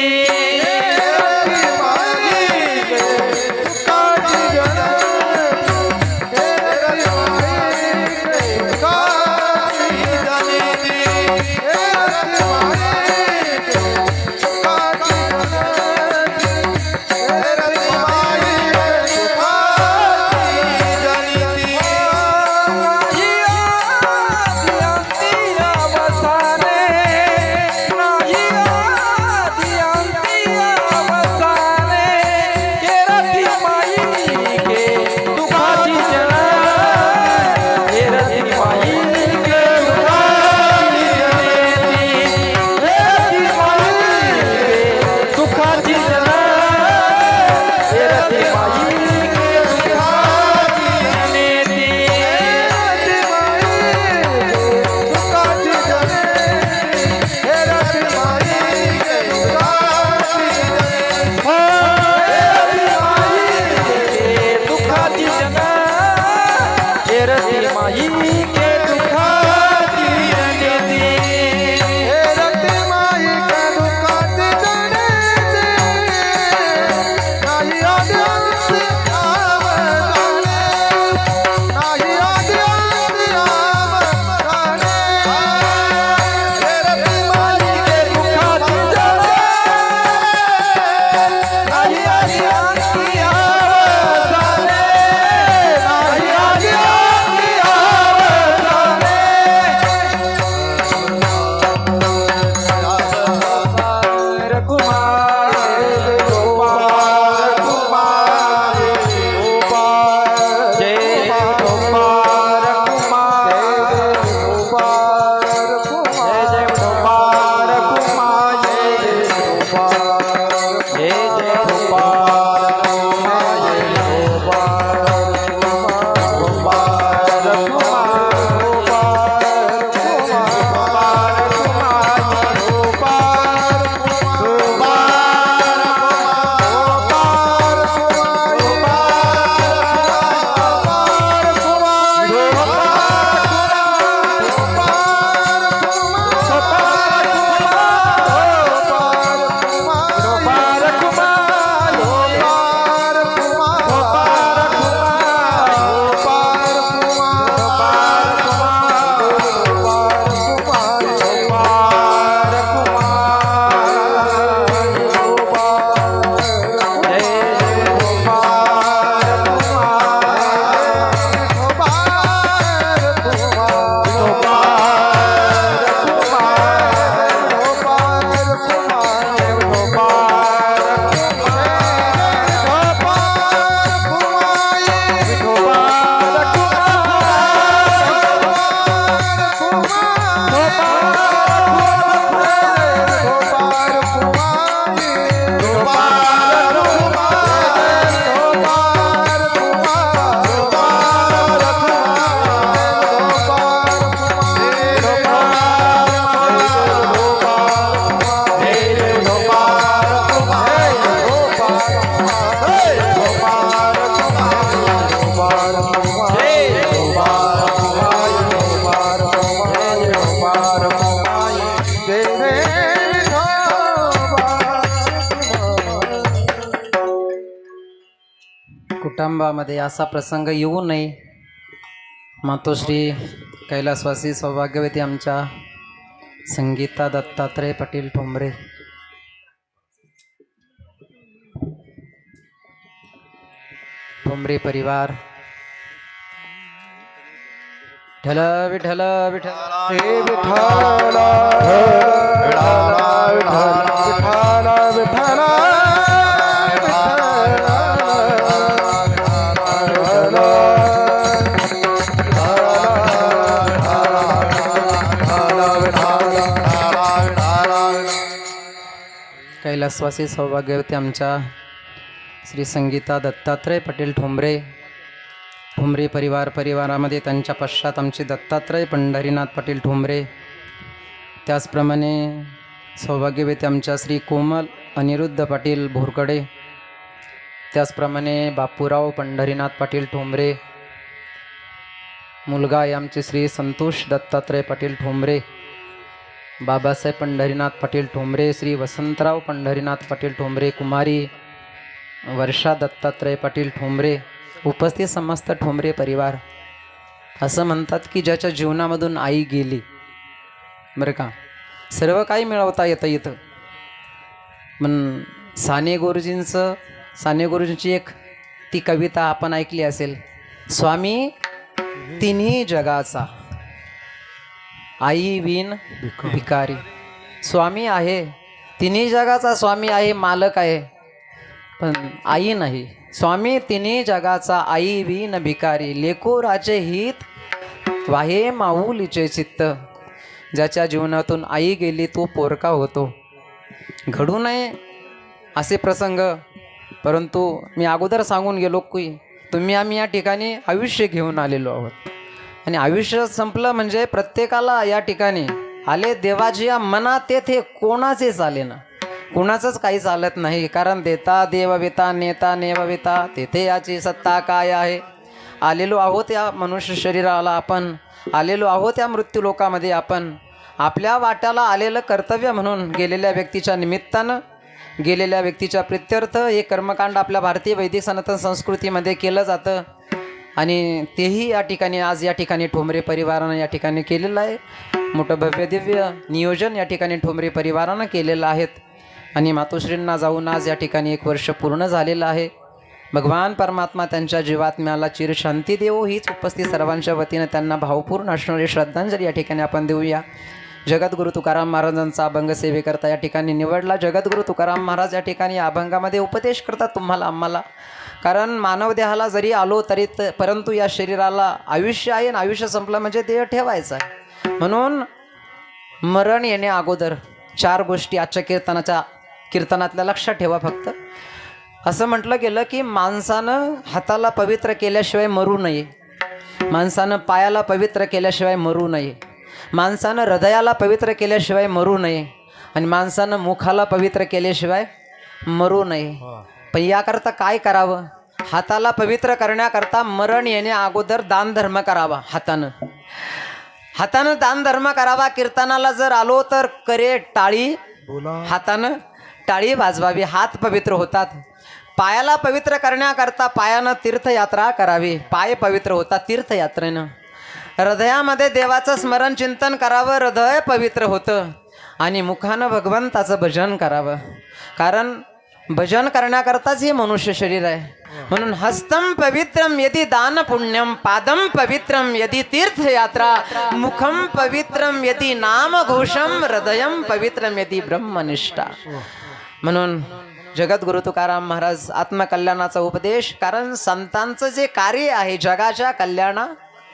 कुटुंबामध्ये असा प्रसंग येऊ नये मातोश्री कैलासवासी सौभाग्यवती आमच्या संगीता दत्तात्रय पाटील ठोंबरे ठोंबरे परिवार विठ्ठल विठ्ठल विठ्ठल हे विठ्ठल विठ्ठल विठ्ठल कैलासवासी सौभाग्यवती आमच्या श्री संगीता दत्तात्रय पाटील ठोंबरे ठोंबरे परिवारामध्ये त्यांच्या पश्चात आमचे दत्तात्रय पंढरीनाथ पाटील ठोंबरे, त्याचप्रमाणे सौभाग्यवती आमच्या श्री कोमल अनिरुद्ध पाटील भोरकडे, त्याचप्रमाणे बापूराव पंढरीनाथ पाटील ठोंबरे, मुलगा आहे आमचे श्री संतोष दत्तात्रय पाटील ठोंबरे, बाबासाहेब पंढरीनाथ पाटील ठोंबरे, श्री वसंतराव पंढरीनाथ पाटील ठोंबरे, कुमारी वर्षा दत्तात्रय पाटील ठोंबरे, उपस्थित समस्त ठोंबरे परिवार. असं म्हणतात की ज्याच्या जीवनामधून आई गेली, बरं का, सर्व काही मिळवता येतं इथं. पण साने गुरुजींची एक ती कविता आपण ऐकली असेल, स्वामी तिन्ही जगाचा आई विन भिकारी. स्वामी आहे, तिन्ही जगाचा स्वामी आहे, मालक आहे, पण आई नाही. स्वामी तिन्ही जगाचा आई विन भिकारी, लेकोराचे हित वाहे माऊलीचे चित्त. ज्याच्या जीवनातून आई गेली तो पोरका होतो. घडू नये असे प्रसंग, परंतु मी अगोदर सांगून गेलो की आम्ही या ठिकाणी आयुष्य घेऊन आलेलो आहोत. आणि आयुष्य संपलं म्हणजे प्रत्येकाला या ठिकाणी आले. देवाजी या मनात तेथे कोणाचे चाले ना, कुणाचंच काही चालत नाही. कारण देता देवविता नेता नेवविता, तेथे याची सत्ता काय आहे. आलेलो आहोत या मनुष्य शरीराला, आपण आलेलो आहोत या मृत्यू लोकामध्ये. आपण आपल्या वाट्याला आलेलं कर्तव्य म्हणून गेलेल्या व्यक्तीच्या निमित्तानं, गेलेल्या व्यक्तीच्या प्रित्यर्थ हे कर्मकांड आपल्या भारतीय वैदिक सनातन संस्कृतीमध्ये केलं जातं. आणि तेही या ठिकाणी आज या ठिकाणी ठोंबरे परिवारानं या ठिकाणी केलेलं आहे. मोठं भव्य दिव्य नियोजन या ठिकाणी ठोंबरे परिवारानं केलेलं आहेत. आणि मातोश्रींना जाऊन आज या ठिकाणी 1 वर्ष पूर्ण झालेलं आहे. भगवान परमात्मा त्यांच्या जीवात्म्याला चिरशांती देवो, हीच उपस्थित सर्वांच्या वतीनं त्यांना भावपूर्ण असणारी श्रद्धांजली या ठिकाणी आपण देऊया. जगद्गुरू तुकाराम महाराजांचा अभंग सेवेकरता या ठिकाणी निवडला. जगद्गुरू तुकाराम महाराज या ठिकाणी या अभंगामध्ये उपदेश करतात तुम्हाला आम्हाला. कारण मानव देहाला जरी आलो तरी परंतु या शरीराला आयुष्य आहे, आणि आयुष्य संपलं म्हणजे देह ठेवायचा आहे. म्हणून मरण येण्या अगोदर 4 गोष्टी आजच्या कीर्तनातल्या लक्षात ठेवा फक्त. असं म्हटलं गेलं की माणसानं हाताला पवित्र केल्याशिवाय मरू नये, माणसानं पायाला पवित्र केल्याशिवाय मरू नये, माणसानं हृदयाला पवित्र केल्याशिवाय मरू नये, आणि माणसानं मुखाला पवित्र केल्याशिवाय मरू नये. पण याकरता काय करावं? हाताला पवित्र करण्याकरता मरण येण्या अगोदर दानधर्म करावा. हातानं दानधर्म करावा. कीर्तनाला जर आलो तर करे टाळी, हातानं टाळी वाजवावी, हात पवित्र होतात. पायाला पवित्र करण्याकरता पायानं तीर्थयात्रा करावी, पाय पवित्र होतात तीर्थयात्रेनं. हृदयामध्ये देवाचं स्मरण चिंतन करावं, हृदय पवित्र होतं. आणि मुखानं भगवंताचं भजन करावं, कारण भजन करण्याकरताच हे मनुष्य शरीर आहे. म्हणून हस्तम पवित्रम यदि दान पुण्यम, पादम पवित्रम यदि तीर्थयात्रा, मुखम पवित्रम यदि नाम घोषम, हृदयम पवित्रम यदि ब्रह्मनिष्ठा. म्हणून जगद्गुरू तुकाराम महाराज आत्मकल्याणाचा उपदेश, कारण संतांचं जे कार्य आहे जगाच्या कल्याणा,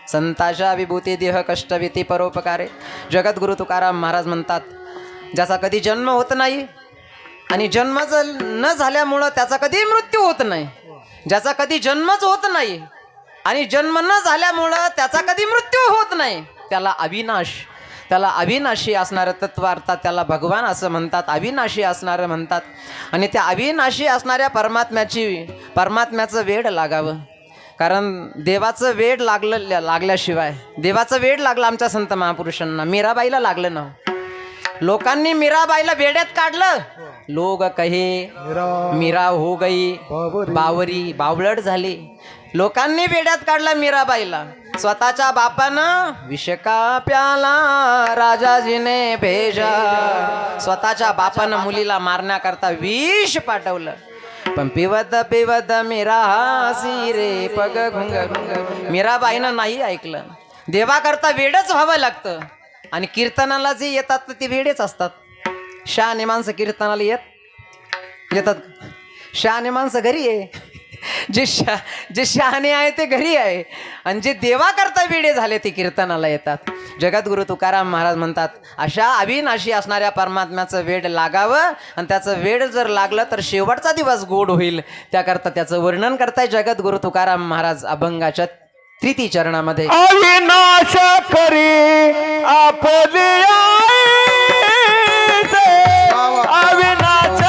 संताच्या विभूती देह कष्टविती परोपकारे. जगद्गुरू तुकाराम महाराज म्हणतात, ज्याचा कधी जन्म होत नाही आणि जन्म न झाल्यामुळं त्याचा कधी मृत्यू होत नाही, ज्याचा कधी जन्मच होत नाही आणि जन्म न झाल्यामुळं त्याचा कधी मृत्यू होत नाही, त्याला अविनाशी असणारं तत्व, अर्थात त्याला भगवान असं म्हणतात, अविनाशी असणारं म्हणतात. आणि त्या अविनाशी असणाऱ्या परमात्म्याचं वेड लागावं. कारण देवाचं वेड लागल्याशिवाय, देवाचं वेड लागलं आमच्या संत महापुरुषांना. मीराबाईला लागलं ना, लोकांनी मीराबाईला वेड्यात काढलं. लोग कहे मीरा हो गई बावरी, बावळट झाली. लोकांनी वेड्यात काढलं मीराबाईला. स्वतःच्या बापानं विष का प्याला राजाजीने भेजा, स्वतःच्या बापानं मुलीला मारण्याकरता विष पाठवलं. पण पिवत पिवत मीरा हासी रे पग घुंग, मीराबाईनं नाही ऐकलं. देवाकरता वेडच व्हावं लागतं. आणि कीर्तनाला जे येतात तर ते वेडेच असतात. शहाणे माणसं कीर्तनाला येतात, शहाणे माणसं घरी आहे. जे शहाणे आहे ते घरी आहे, आणि जे देवाकरता वेडे झाले ते कीर्तनाला येतात. जगद्गुरू तुकाराम महाराज म्हणतात, अशा अविनाशी असणाऱ्या परमात्म्याचं वेड लागावं, आणि त्याचं वेड जर लागलं तर शेवटचा दिवस गोड होईल. त्याकरता त्याचं वर्णन करताय जगद्गुरू तुकाराम महाराज अभंगाच्या 3 चरणामध्ये. अविनाश करी आपली आई, अविनाश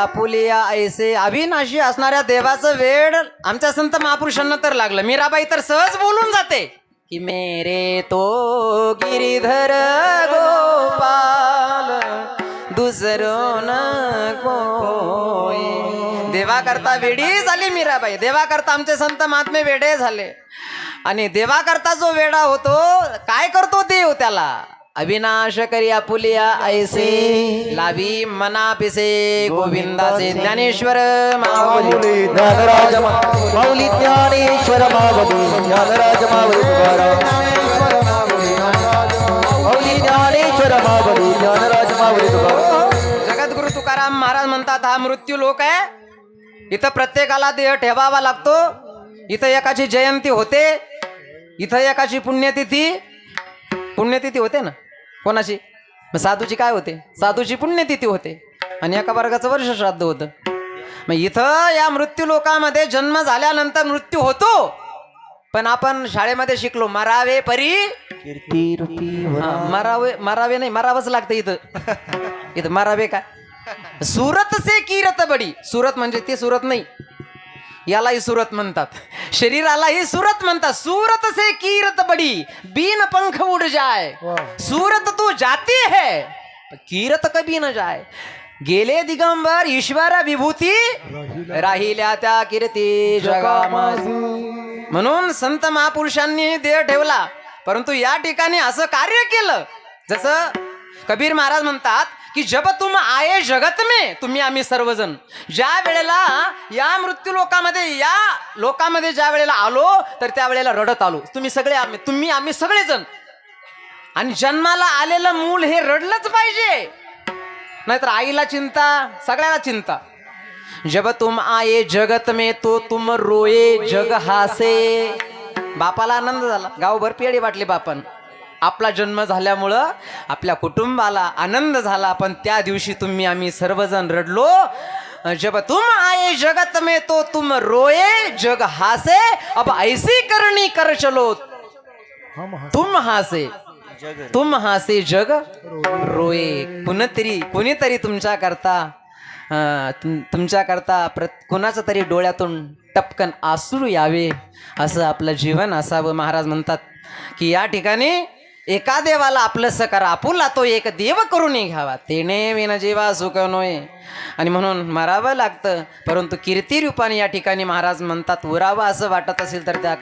आपुलिया ऐसे अविनाशी असणाऱ्या देवाचं वेड आमच्या संत महापुरुषांना तर लागलं. मीराबाई तर सहज बोलून जाते की मेरे तो गिरिधर गोपाल दुसरो न कोई. देवा करता वेडी झाली मीराबाई. देवा करता आमचे संत महात्मे वेडे झाले. आणि देवा करता जो वेडा होतो काय करतो देव त्याला अविनाश करी आपुलिया ऐसे लावी मना पिसे गोविंदाचे ज्ञानेश्वर माऊली ज्ञानराज माऊली ज्ञानेश्वर माऊली ज्ञानराज माऊली तुकाराम माऊली ज्ञानेश्वर माऊली ज्ञानराज माऊली तुकाराम. जगद्गुरु तुकाराम महाराज म्हणतात हा मृत्यू लोक आहे. इथं प्रत्येकाला देह ठेवावा लागतो. इथं एकाची जयंती होते. इथं एकाची पुण्यतिथी होते ना. कोणाची? मग साधूची काय होते? साधूची पुण्यतिथी होते. आणि एका वर्गाचं वर्ष श्राद्ध होतं. मग इथं या मृत्यू लोकामध्ये जन्म झाल्यानंतर मृत्यू होतो. पण आपण शाळेमध्ये शिकलो मरावे परी मरावे नाही मरावंच लागतं इथं मरावे काय सुरत से कीरत बडी. सुरत म्हणजे ते सुरत नाही यालाही सुरत म्हणतात. शरीरालाही सुरत म्हणतात. सूरत से कीरत बडी बीन पंख उड़ जाए. सूरत तू जाती है कीरत कभी न जाए. गेले दिगंबर ईश्वर विभूती राहिल्या त्या कीर्ती जगामध्ये. म्हणून संत महापुरुषांनी देह ठेवला. परंतु या ठिकाणी असं कार्य केलं जसं कबीर महाराज म्हणतात की जब तुम आये जगत में तुम्ही आम्ही सर्वजण ज्या वेळेला या मृत्यू लोकामध्ये ज्या वेळेला आलो तर त्या वेळेला रडत आलो. आम्ही सगळेजण. आणि जन्माला आलेलं मूल हे रडलंच पाहिजे. नाहीतर आईला चिंता सगळ्याला चिंता. जब तुम आये जगत में तो तुम रोये जग हासे. बापाला आनंद झाला. गावभर पेढे वाटले बापान. आपला जन्म झाल्यामुळं आपल्या कुटुंबाला आनंद झाला. पण त्या दिवशी आम्ही सर्वजण रडलो. जब तुम आए जगत में तो तुम रोए जग हासे. अब ऐसी करणी कर चलो तुम हासे जग रोए. कोणीतरी तुमच्या करता कुणाचं तरी डोळ्यातून टपकन आसरू यावे असं आपलं जीवन असावं. महाराज म्हणतात की या ठिकाणी एका देवाला आपलंसं करा. आपुला तो एक देव करून घ्यावा. तेने विन जीवा सुख नोय. आणि म्हणून मरावं लागतं. परंतु कीर्ती रूपाने या ठिकाणी महाराज म्हणतात उरावं असं वाटत असेल तर त्या